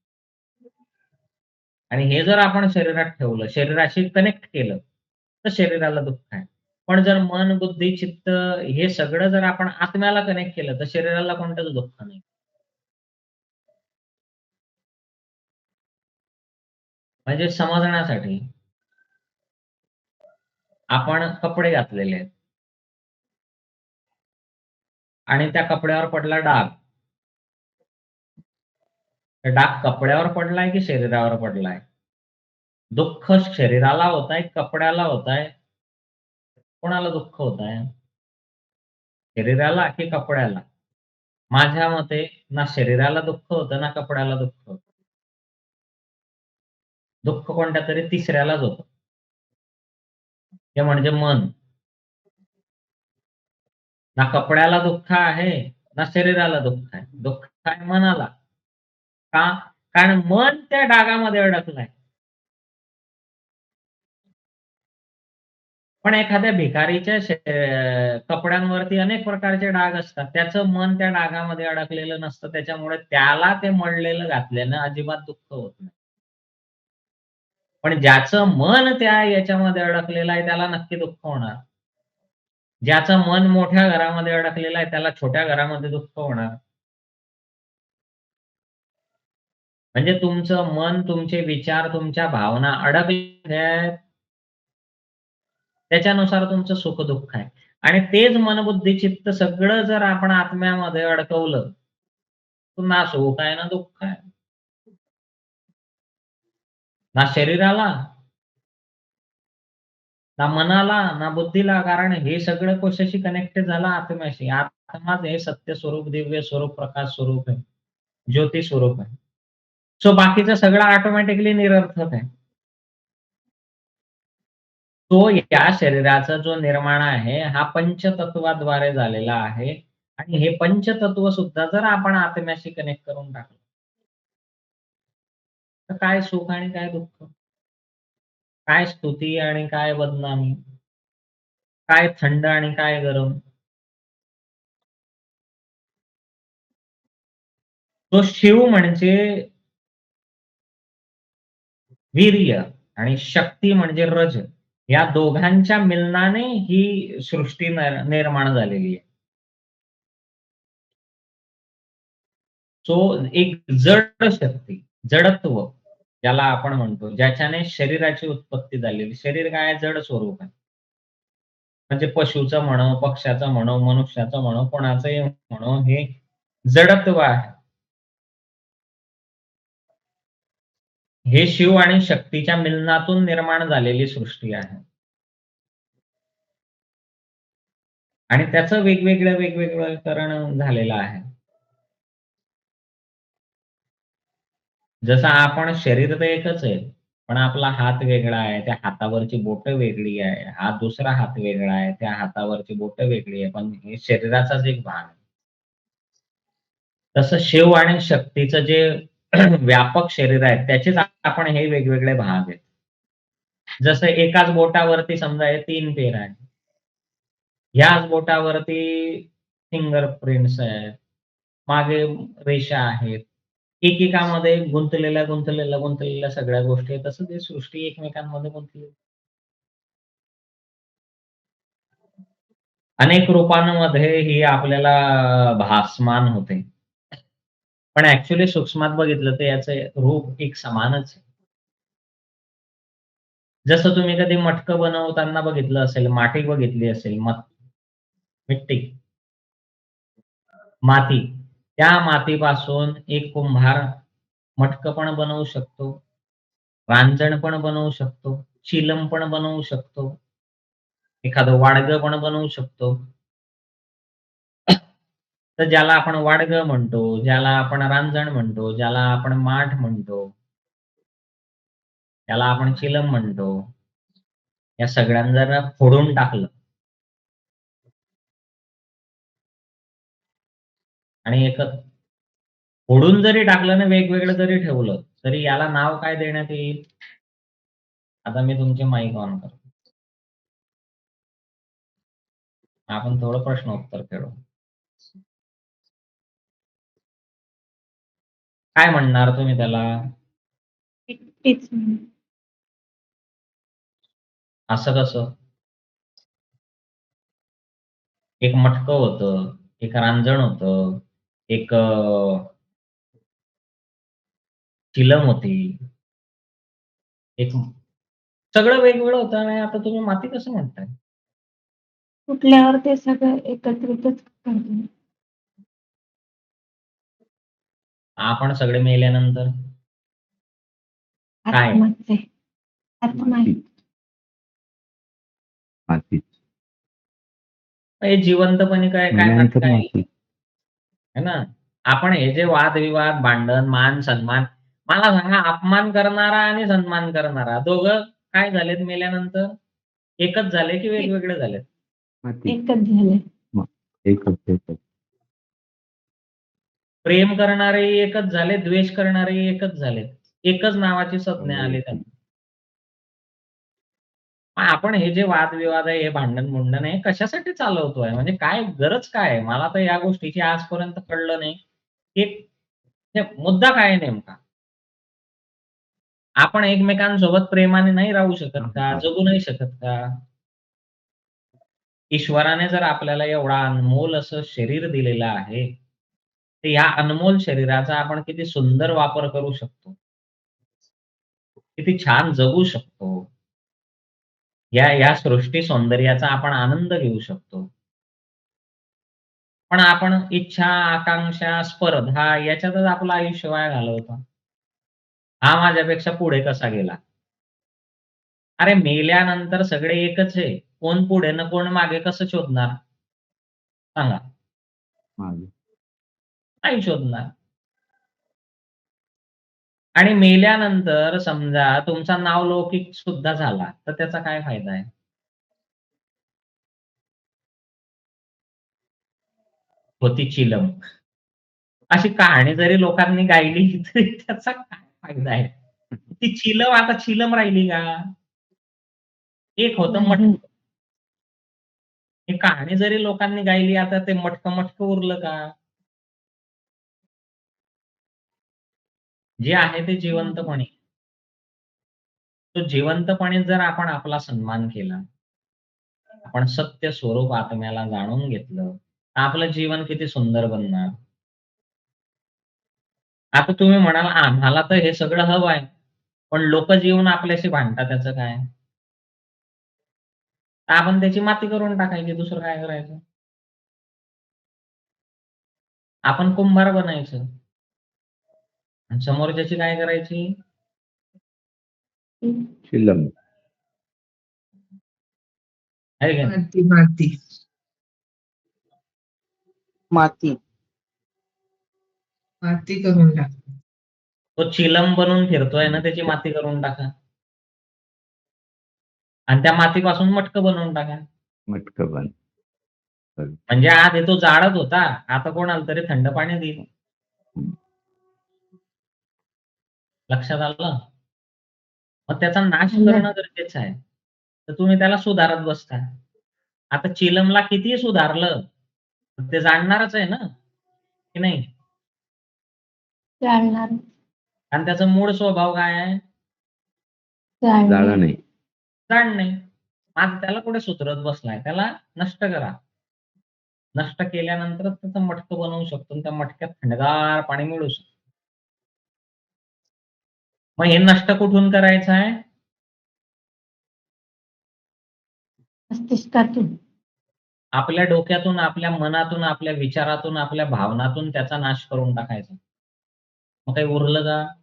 Speaker 1: आणि हे जर आपण शरीरात ठेवलं, शरीराशी कनेक्ट केलं, तर शरीराला दुःख आहे. पण जर मन, बुद्धी, चित्त हे सगळं जर आपण आत्म्याला कनेक्ट केलं, तर शरीराला कोणतंच दुःख नाही. म्हणजे समजण्यासाठी आपण कपडे घातलेले आहेत आणि त्या कपड्यावर पडला डाग. तर डाग कपड्यावर पडलाय की शरीरावर पडलाय? दुःख शरीराला होतंय, कपड्याला होतंय, कोणाला दुःख होतंय? शरीराला की कपड्याला? माझ्या मते ना शरीराला दुःख होतं, ना कपड्याला दुःख होतं. दुःख कोणत्यातरी तिसऱ्यालाच होतं. ते म्हणजे मन. ना कपड्याला दुःख आहे, ना शरीराला दुःख आहे. दुःख आहे मनाला. का? कारण मन त्या डागामध्ये अडकलंय. पण एखाद्या भिकारीच्या कपड्यांवरती अनेक प्रकारचे डाग असतात. त्याचं मन त्या डागामध्ये अडकलेलं नसतं. त्याच्यामुळे त्याला ते मळलेलं घातल्यानं अजिबात दुःख होत नाही. पण ज्याचं मन त्या याच्यामध्ये अडकलेलं आहे, त्याला नक्की दुःख होणार. ज्याचं मन मोठ्या घरामध्ये अडकलेलं आहे, त्याला छोट्या घरामध्ये दुःख होणार. म्हणजे तुमचं मन, तुमचे विचार, तुमच्या भावना अडकल्या आहेत, त्याच्यानुसार तुमचं सुख-दुःख आहे. आणि तेच मन, बुद्धी, चित्त सगळं जर आपण आत्म्यामध्ये अडकवलं, तर ना सुख आहे ना दुःख आहे. ना शरीराला, ना मनाला, ना बुद्धीला. कारण हे सगळं कशाशी कनेक्टेड झालं? आत्म्याशी. आत्माच हे सत्य स्वरूप, दिव्य स्वरूप, प्रकाश स्वरूप आहे. ज्योती स्वरूप आहे. सो बाकीचं सगळं ऑटोमॅटिकली निरर्थक आहे. तो या शरीराचा जो निर्माण आहे, हा पंचतत्वाद्वारे झालेला आहे आणि हे पंचतत्व सुद्धा जर आपण आत्म्याशी कनेक्ट करून टाकलं, तर काय सुख आणि काय दुःख? काय स्तुती आणि काय बदनामी? काय थंड आणि काय गरम? तो शिव म्हणजे वीर्य आणि शक्ती म्हणजे रज. या दोघांच्या मिलनाने ही सृष्टी निर्माण झालेली आहे. सो एक जड शक्ती, जडत्व ज्याला आपण म्हणतो, ज्याच्याने शरीराची उत्पत्ती झालेली. शरीर काय आहे? जड स्वरूप आहे. म्हणजे पशुचं म्हणो, पक्ष्याचं म्हणो, मनुष्याचं म्हणो, कोणाचंही म्हणो, हे जडत्व आहे. हे शिव आणि शक्तीच्या मिलनातून निर्माण झालेली सृष्टी आहे. आणि त्याचं वेगवेगळं झालेलं आहे. जसं आपण शरीर तर एकच आहे. पण आपला हात वेगळा आहे. त्या हातावरची बोटं वेगळी आहे. हा दुसरा हात वेगळा आहे. त्या हातावरची बोटं वेगळी आहे. पण हे शरीराचाच एक भाग आहे. तसं शिव आणि शक्तीचं जे व्यापक शरीर आहे, त्याचेच आपण हे वेगवेगळे भाग आहेत. जसं एकाच बोटावरती समजा हे 3 पेर आहेत. ह्याच बोटावरती फिंगर प्रिंट्स आहेत. मागे रेषा आहेत. एकेकामध्ये गुंतलेल्या सगळ्या गोष्टी आहेत. तसं ती सृष्टी एकमेकांमध्ये गुंतलेली. अनेक रूपांमध्ये ही आपल्याला भासमान होते. पण ॲक्चुअली सूक्ष्मात बघितलं तर याचं रूप एक समानच आहे. जसं तुम्ही कधी मटकं बनवताना बघितलं असेल, माती बघितली असेल, मिट्टी, माती. त्या मातीपासून एक कुंभार मटकं पण बनवू शकतो, रांजण पण बनवू शकतो, चिलम पण बनवू शकतो, एखादं वाडगं पण बनवू शकतो. तर ज्याला आपण वाडगं म्हणतो, ज्याला आपण रांजण म्हणतो, ज्याला आपण माठ म्हणतो. त्याला आपण चिलम म्हणतो. या सगळ्यांना जर फोडून टाकलं आणि फोडून जरी टाकलं ना, वेगवेगळं जरी ठेवलं, तरी याला नाव काय देण्यात येईल? आता मी तुमचे माईक ऑन करतो. आपण थोडं प्रश्नोत्तर खेळू. काय म्हणणार तुम्ही त्याला?
Speaker 2: एकटीच
Speaker 1: असं कसं? एक मटकं होतं, एक रांजण होतं, एक चिलम होती, एक सगळं वेगवेगळं होतं आणि आता तुम्ही माती कसं म्हणताय?
Speaker 2: कुठल्यावर ते सगळं एकत्रितच करतो.
Speaker 1: आपण सगळे मेल्यानंतर काय?
Speaker 2: आत्माच आहे. आत्मा आहे.
Speaker 3: माती.
Speaker 1: हे जिवंतपणे काय काय
Speaker 3: मेल्यानंतर
Speaker 1: काय
Speaker 3: माती.
Speaker 1: है ना? आपण हे जे वादविवाद, भांडण, मान-सन्मान, मला सांगा अपमान करणारा आणि सन्मान करणारा दोघं काय झालेत मेल्यानंतर? एकच झाले की वेगवेगळे झालेत?
Speaker 3: माती.
Speaker 2: एकच झाले.
Speaker 3: एकच.
Speaker 1: प्रेम करणारेही एकच झाले, द्वेष करणारेही एकच झालेत. एकच नावाची संज्ञा आली त्यांना. आपण हे जे वादविवाद आहे, हे भांडण-मुंडण आहे, कशासाठी चालवतोय? म्हणजे काय गरज काय आहे? मला तर या गोष्टीची आजपर्यंत कळलं नाही, की हे मुद्दा काय आहे नेमका? आपण एकमेकांसोबत प्रेमाने नाही राहू शकत का? जगू नाही शकत का? ईश्वराने जर आपल्याला एवढा अनमोल असं शरीर दिलेलं आहे, तर या अनमोल शरीराचा आपण किती सुंदर वापर करू शकतो. किती छान जगू शकतो. या सृष्टी सौंदर्याचा आपण आनंद घेऊ शकतो. पण आपण इच्छा, आकांक्षा, स्पर्धा याच्यातच आपलं आयुष्य वाया घालवतो. हा माझ्यापेक्षा पुढे कसा गेला? अरे मेल्यानंतर सगळे एकच आहे. कोण पुढे ना कोण मागे कसं शोधणार? सांगा.
Speaker 3: मागे.
Speaker 1: नाही शोधणार. आणि मेल्यानंतर समजा तुमचा नावलौकिक सुद्धा झाला, तर त्याचा काय फायदा आहे? होती चिलम. अशी कहाणी जरी लोकांनी गायली तरी त्याचा काय फायदा आहे? ती चिलम आता चिलम राहिली का? एक होतं
Speaker 2: नाही.
Speaker 1: मटकं. ही कहाणी जरी लोकांनी गायली आता ते मटकं उरलं का? जे आहे ते जिवंतपणे. तो जिवंतपणे जर आपण आपला सन्मान केला, आपण सत्य स्वरूप आत्म्याला जाणून घेतलं, तर आपलं जीवन किती सुंदर बनणार. आता तुम्ही म्हणाल, आम्हाला तर हे सगळं हवं आहे. पण लोकं जे येऊन आपल्याशी भांडतात त्याचं काय? तर आपण त्याची माती करून टाकायची, दुसरं काय करायचं? आपण कुंभार बनायचं आणि समोरच्याची काय करायची?
Speaker 3: चिलम.
Speaker 1: आहे का नाही?
Speaker 4: माती करून टाक.
Speaker 1: तो चिलम बनून फिरतोय ना, त्याची माती करून टाका. आणि त्या मातीपासून मटकं बनवून टाका.
Speaker 3: मटकं बन.
Speaker 1: म्हणजे आधी तो जाळत होता, आता कोणाला तरी थंड पाणी देईल. लक्षात आलं? मग त्याचा नाश
Speaker 2: आलं.
Speaker 1: करणं गरजेचं आहे. तर तुम्ही त्याला सुधारत बसता. आता चिलमला कितीही सुधारलं, तर ते जाणणारच आहे ना, की नाही?
Speaker 2: जाळणार.
Speaker 1: आणि त्याचा मूळ स्वभाव काय आहे?
Speaker 3: जाळा नाही.
Speaker 1: जाणणे. आज त्याला कुठे सुधरत बसलाय? त्याला नष्ट करा. नष्ट केल्यानंतरच त्याचं मटकं बनवू शकतो आणि त्या मटक्यात थंडगार पाणी मिळू शकतं. मग हे नष्ट कुठून करायचं आहे?
Speaker 2: मस्तिष्कातून.
Speaker 1: आपल्या डोक्यातून, आपल्या मनातून, आपल्या विचारातून, आपल्या भावनातून त्याचा नाश करून टाकायचा. मग काही उरलं का?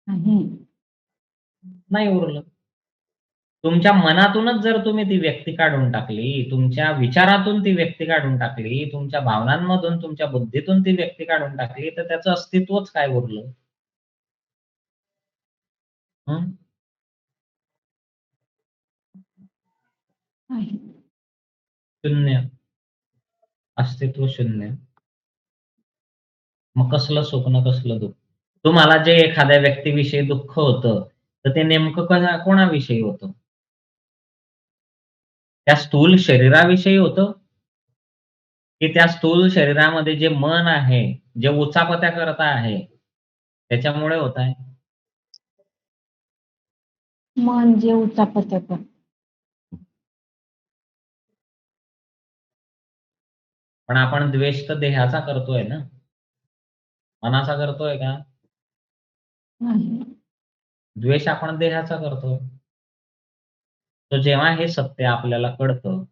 Speaker 2: नाही.
Speaker 1: नाही उरलं. तुमच्या मनातूनच जर तुम्ही ती व्यक्ती काढून टाकली, तुमच्या विचारातून ती व्यक्ती काढून टाकली, तुमच्या भावनांमधून, तुमच्या बुद्धीतून ती व्यक्ती काढून टाकली, तर त्याचं अस्तित्वच काय उरलं? हं?
Speaker 2: आहे.
Speaker 1: शून्य. अस्तित्व शून्य. मग कसलं सुख न कसलं दुःख? तुम्हाला जे एखाद्या व्यक्तीविषयी दुःख होतं, तर ते नेमकं कोणाविषयी होतं? त्या स्थूल शरीराविषयी होतं? की त्या स्थूल शरीरामध्ये जे मन आहे, जे उचापत्या करत आहे, त्याच्यामुळे होत आहे?
Speaker 2: मन जे उचापत्या करतं.
Speaker 1: पण आपण द्वेष तर देहाचा करतोय ना, मनाचा करतोय का?
Speaker 2: नाही.
Speaker 1: द्वेष आपण देहाचा करतो. तर जेव्हा हे सत्य आपल्याला कळतं,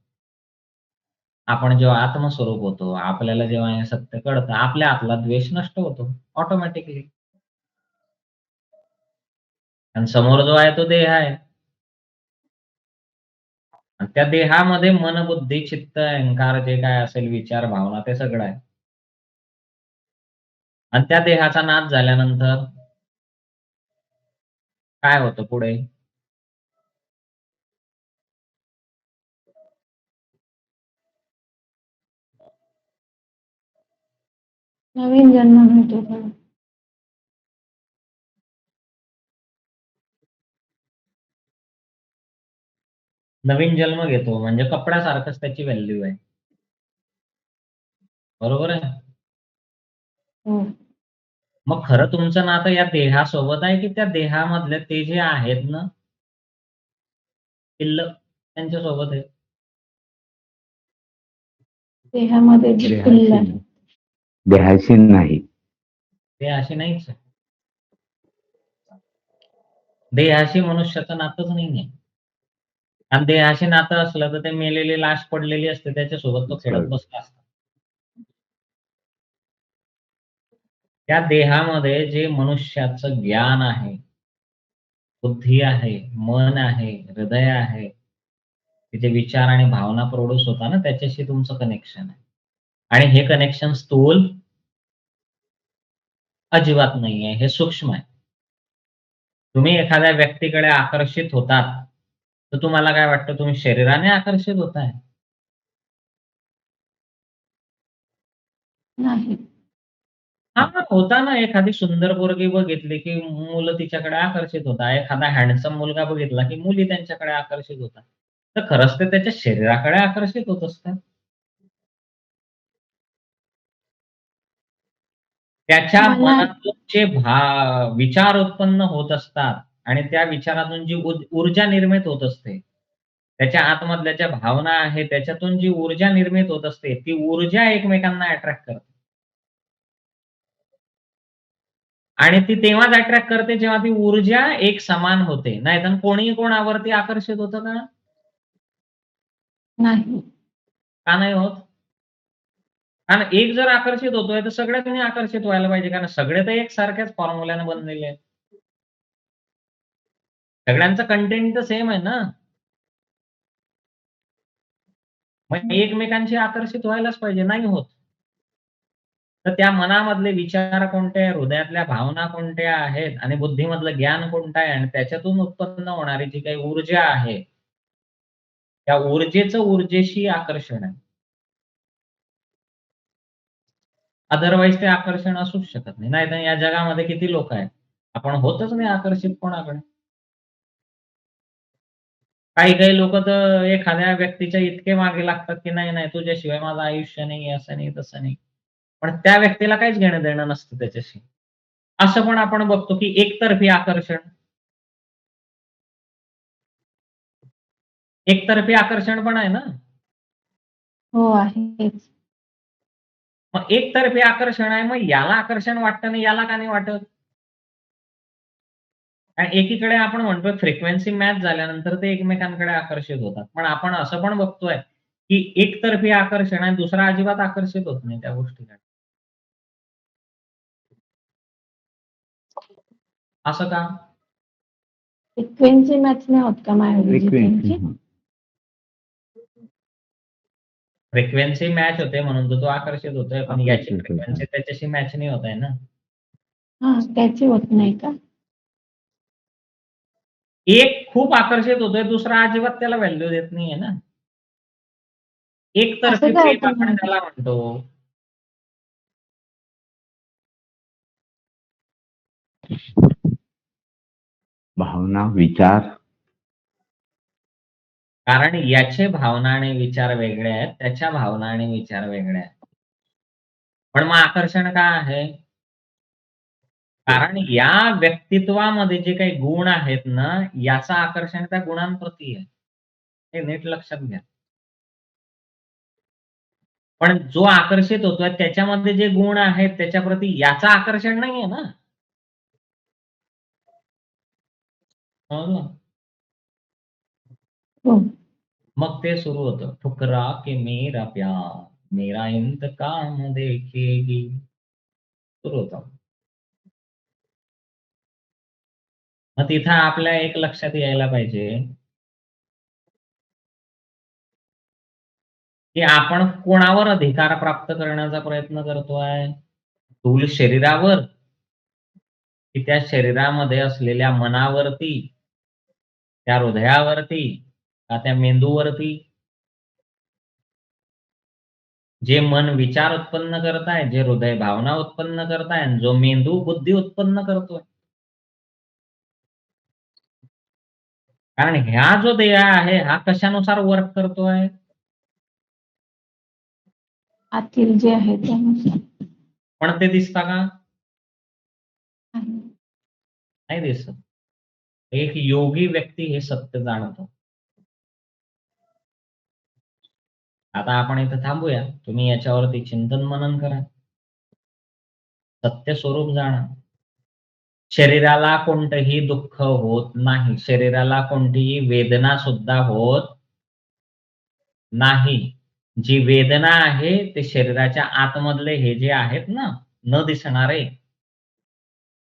Speaker 1: आपण जेव्हा आत्मस्वरूप होतो, आपल्याला जेव्हा हे सत्य कळतं, आपल्या आतला द्वेष नष्ट होतो ऑटोमॅटिकली. आणि समोर जो आहे तो देह आहे. आणि त्या देहामध्ये मन, बुद्धी, चित्त, अहंकार जे काय असेल, विचार, भावना ते सगळं आहे. आणि त्या देहाचा नाश झाल्यानंतर काय होतं पुढे?
Speaker 2: नवीन जन्म मिळतो त्याला.
Speaker 1: नवीन जन्म घेतो म्हणजे कपड्यासारखंच त्याची व्हॅल्यू आहे. बरोबर आहे?
Speaker 2: हो.
Speaker 1: मग खरं तुमचं नातं या देहासोबत आहे की त्या देहामधले ते जे आहेत ना, पिल्लं त्यांच्यासोबत आहे?
Speaker 2: देहामध्ये जे पिल्ल
Speaker 3: देहाशी
Speaker 2: आहे.
Speaker 3: देहाशी नाही.
Speaker 1: देहाशी नाहीच आहे. देहाशी मनुष्याचं नातंच नाहीये. आणि देहाशी नातं असलं तर ते मेलेली लाश पडलेली असते त्याच्यासोबत तो खेळत बसला असता. त्या देहामध्ये जे मनुष्याचं ज्ञान आहे, बुद्धी आहे, मन आहे, हृदय आहे, तिचे विचार आणि भावना प्रोड्यूस होता ना, त्याच्याशी तुमचं कनेक्शन आहे. आणि हे कनेक्शन स्थूल अजिबात नाहीये, हे सूक्ष्म आहे. तुम्ही एखाद्या व्यक्तीकडे आकर्षित होतात, तर तुम्हाला काय वाटतं तुम्ही शरीराने आकर्षित होताय?
Speaker 2: नाही.
Speaker 1: हां, होता ना. एखादी सुंदर पोरगी बघितली, की मुलं तिच्याकडे आकर्षित होतात. एखादा हँडसम मुलगा बघितला, की मुली त्यांच्याकडे आकर्षित होतात. तर खरंच ते त्याच्या शरीराकडे आकर्षित होत असतात. त्याच्या
Speaker 2: मला
Speaker 1: मनातून जे विचार उत्पन्न होत असतात आणि त्या विचारातून जी ऊर्जा निर्मित होत असते. त्याच्या आतमधल्या ज्या भावना आहेत, त्याच्यातून जी ऊर्जा निर्मित होत असते, ती ऊर्जा एकमेकांना अट्रॅक्ट करते. आणि ती तेव्हाच अट्रॅक्ट करते जेव्हा ती ऊर्जा एक समान होते. नाहीतर कोणीही कोणावरती आकर्षित होतं का?
Speaker 2: नाही.
Speaker 1: का नाही होत? कारण एक जर आकर्षित होतोय, तर सगळ्यांनी आकर्षित व्हायला पाहिजे. कारण सगळे तर एकसारख्याच फॉर्म्युल्याने बनलेले आहेत. सगळ्यांचं कंटेंट तर सेम आहे ना. मग एकमेकांशी आकर्षित व्हायलाच पाहिजे, नाही होत. तर त्या मनामधले विचार कोणते आहे, हृदयातल्या भावना कोणत्या आहेत आणि बुद्धीमधलं ज्ञान कोणतं आहे आणि त्याच्यातून उत्पन्न होणारी जी काही ऊर्जा आहे, त्या ऊर्जेचं ऊर्जेशी आकर्षण आहे. अदरवाईज ते आकर्षण असूच शकत नाही. नाहीतर या जगामध्ये किती लोकं आहेत. आपण होतच नाही आकर्षित कोणाकडे. काही-काही लोकं तर एखाद्या व्यक्तीच्या इतके मागे लागतात, की नाही, नाही तुझ्याशिवाय माझं आयुष्य नाही, असं नाही, तसं नाही. पण त्या व्यक्तीला काहीच घेणं-देणं नसतं त्याच्याशी. असं पण आपण बघतो, की एकतर्फी आकर्षण. एकतर्फी आकर्षण पण आहे ना.
Speaker 2: हो, आहेच.
Speaker 1: मग एकतर्फी आकर्षण आहे, मग याला आकर्षण वाटतं आणि याला का नाही वाटत? आणि एकीकडे आपण म्हणतोय फ्रिक्वेन्सी मॅच झाल्यानंतर ते एकमेकांकडे आकर्षित होतात. पण आपण असं पण बघतोय, की एकतर्फी आकर्षण आहे, दुसरा अजिबात आकर्षित होत नाही त्या गोष्टीकडे. असं का?
Speaker 2: फ्रिक्वेन्सी मॅच नाही होत का मायावीजी
Speaker 3: फ्रिक्वेन्सी.
Speaker 2: त्यांची?
Speaker 1: फ्रिक्वेन्सी मॅच होते म्हणून तर तो आकर्षित होतोय, पण याची
Speaker 3: आकर्षित होतात.
Speaker 1: फ्रिक्वेन्सी त्याच्याशी मॅच नाही होत आहे ना.
Speaker 2: हां, त्याची होत नाही का?
Speaker 1: एक खूप आकर्षित होतोय, दुसरा अजिबात त्याला व्हॅल्यू देत नाहीये ना. एकतर्फी
Speaker 2: असं काय
Speaker 1: प्रेम
Speaker 2: होतं
Speaker 1: आपण
Speaker 2: मग?
Speaker 1: त्याला म्हणतो.
Speaker 3: भावना, विचार.
Speaker 1: कारण याचे भावना आणि विचार वेगळे आहेत, त्याच्या भावना आणि विचार वेगळे आहेत. पण मग आकर्षण का आहे? कारण या व्यक्तित्वामध्ये जे काही गुण आहेत ना, याचं आकर्षण त्या गुणांप्रती आहे. हे नीट लक्षात घ्या. पण जो आकर्षित होतोय त्याच्यामध्ये जे गुण आहेत त्याच्याप्रती याचं आकर्षण नाहीये ना. समजलं?
Speaker 2: हो.
Speaker 1: मग ते सुरू होतं. ठुकरा के मेरा प्यार, मेरा इंतकाम देखेगी. सुरू होतं. मग तिथं आपल्या एक लक्षात यायला पाहिजे, की आपण कोणावर अधिकार प्राप्त करण्याचा प्रयत्न करतोय? स्थूल शरीरावर, की त्या शरीरामध्ये असलेल्या मनावरती, त्या हृदयावरती, का त्या मेंदूवरती? जे मन विचार उत्पन्न करताय, जे हृदय भावना उत्पन्न करताय आणि जो मेंदू बुद्धी उत्पन्न करतोय. कारण ह्या जो देह आहे हा कशानुसार वर्क करतोय?
Speaker 2: आतील जे आहे त्यानुसार
Speaker 1: पण ते दिसतं का?
Speaker 2: आहे.
Speaker 1: नाही दिसत. एक योगी व्यक्ती हे सत्य जाणतो. आता आपण इथं थांबूया. तुम्ही याच्यावरती चिंतन मनन करा. सत्य स्वरूप जाणा. शरीराला कोणतंही दुःख होत नाही. शरीराला कोणतीही वेदना सुद्धा होत नाही. जी वेदना आहे ते शरीराच्या आतमधले हे जे आहेत ना, न दिसणारे,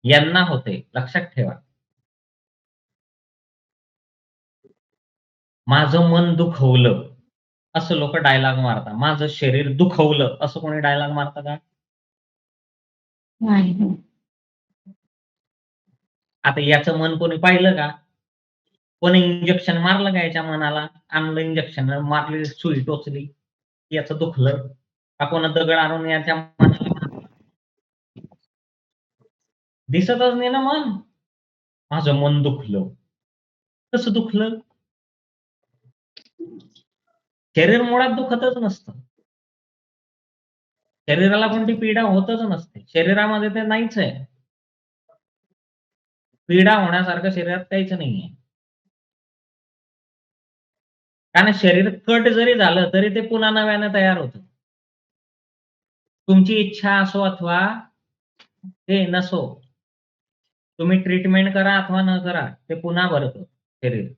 Speaker 1: यांना होते. लक्षात ठेवा. माझं मन दुखवलं, असं लोकं डायलॉग मारतात. माझं शरीर दुखवलं, असं कोणी डायलॉग मारतं का?
Speaker 2: नाही. हो.
Speaker 1: आता याचं मन कोणी पाहिलं का? कोणी इंजेक्शन मारलं का याच्या मनाला? आणलं इंजेक्शन, मारली, सुई टोचली, याचं दुखलं. का कोणी दगड आणून याच्या मनाला मारला? दिसतच नाही ना मन. माझं मन दुखलं. कसं दुखलं? शरीर मुळात दुखतच नसतं. शरीराला कोणती पीडा होतच नसते. शरीरामध्ये ते नाहीच आहे. पीडा होण्यासारखं शरीरात काहीच नाहीये. कारण शरीर कट जरी झालं, तरी ते पुन्हा नव्याने तयार होतं. तुमची इच्छा असो अथवा ते नसो, तुम्ही ट्रीटमेंट करा अथवा न करा, ते पुन्हा भरतं शरीर.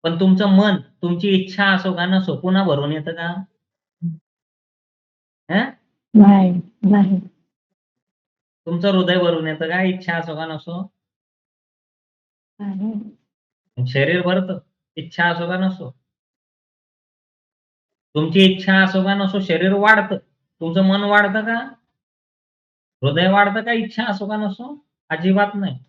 Speaker 1: पण तुमचं मन, तुमची इच्छा असो का नसो, पुन्हा भरून येतं का? हं?
Speaker 2: नाही. नाही.
Speaker 1: तुमचं हृदय भरून येतं का, इच्छा असो का नसो?
Speaker 2: नाही.
Speaker 1: शरीर भरतं, इच्छा असो का नसो. तुमची इच्छा असो का नसो, शरीर वाढतं. तुमचं मन वाढतं का? हृदय वाढतं का, इच्छा असो का नसो? अजिबात नाही.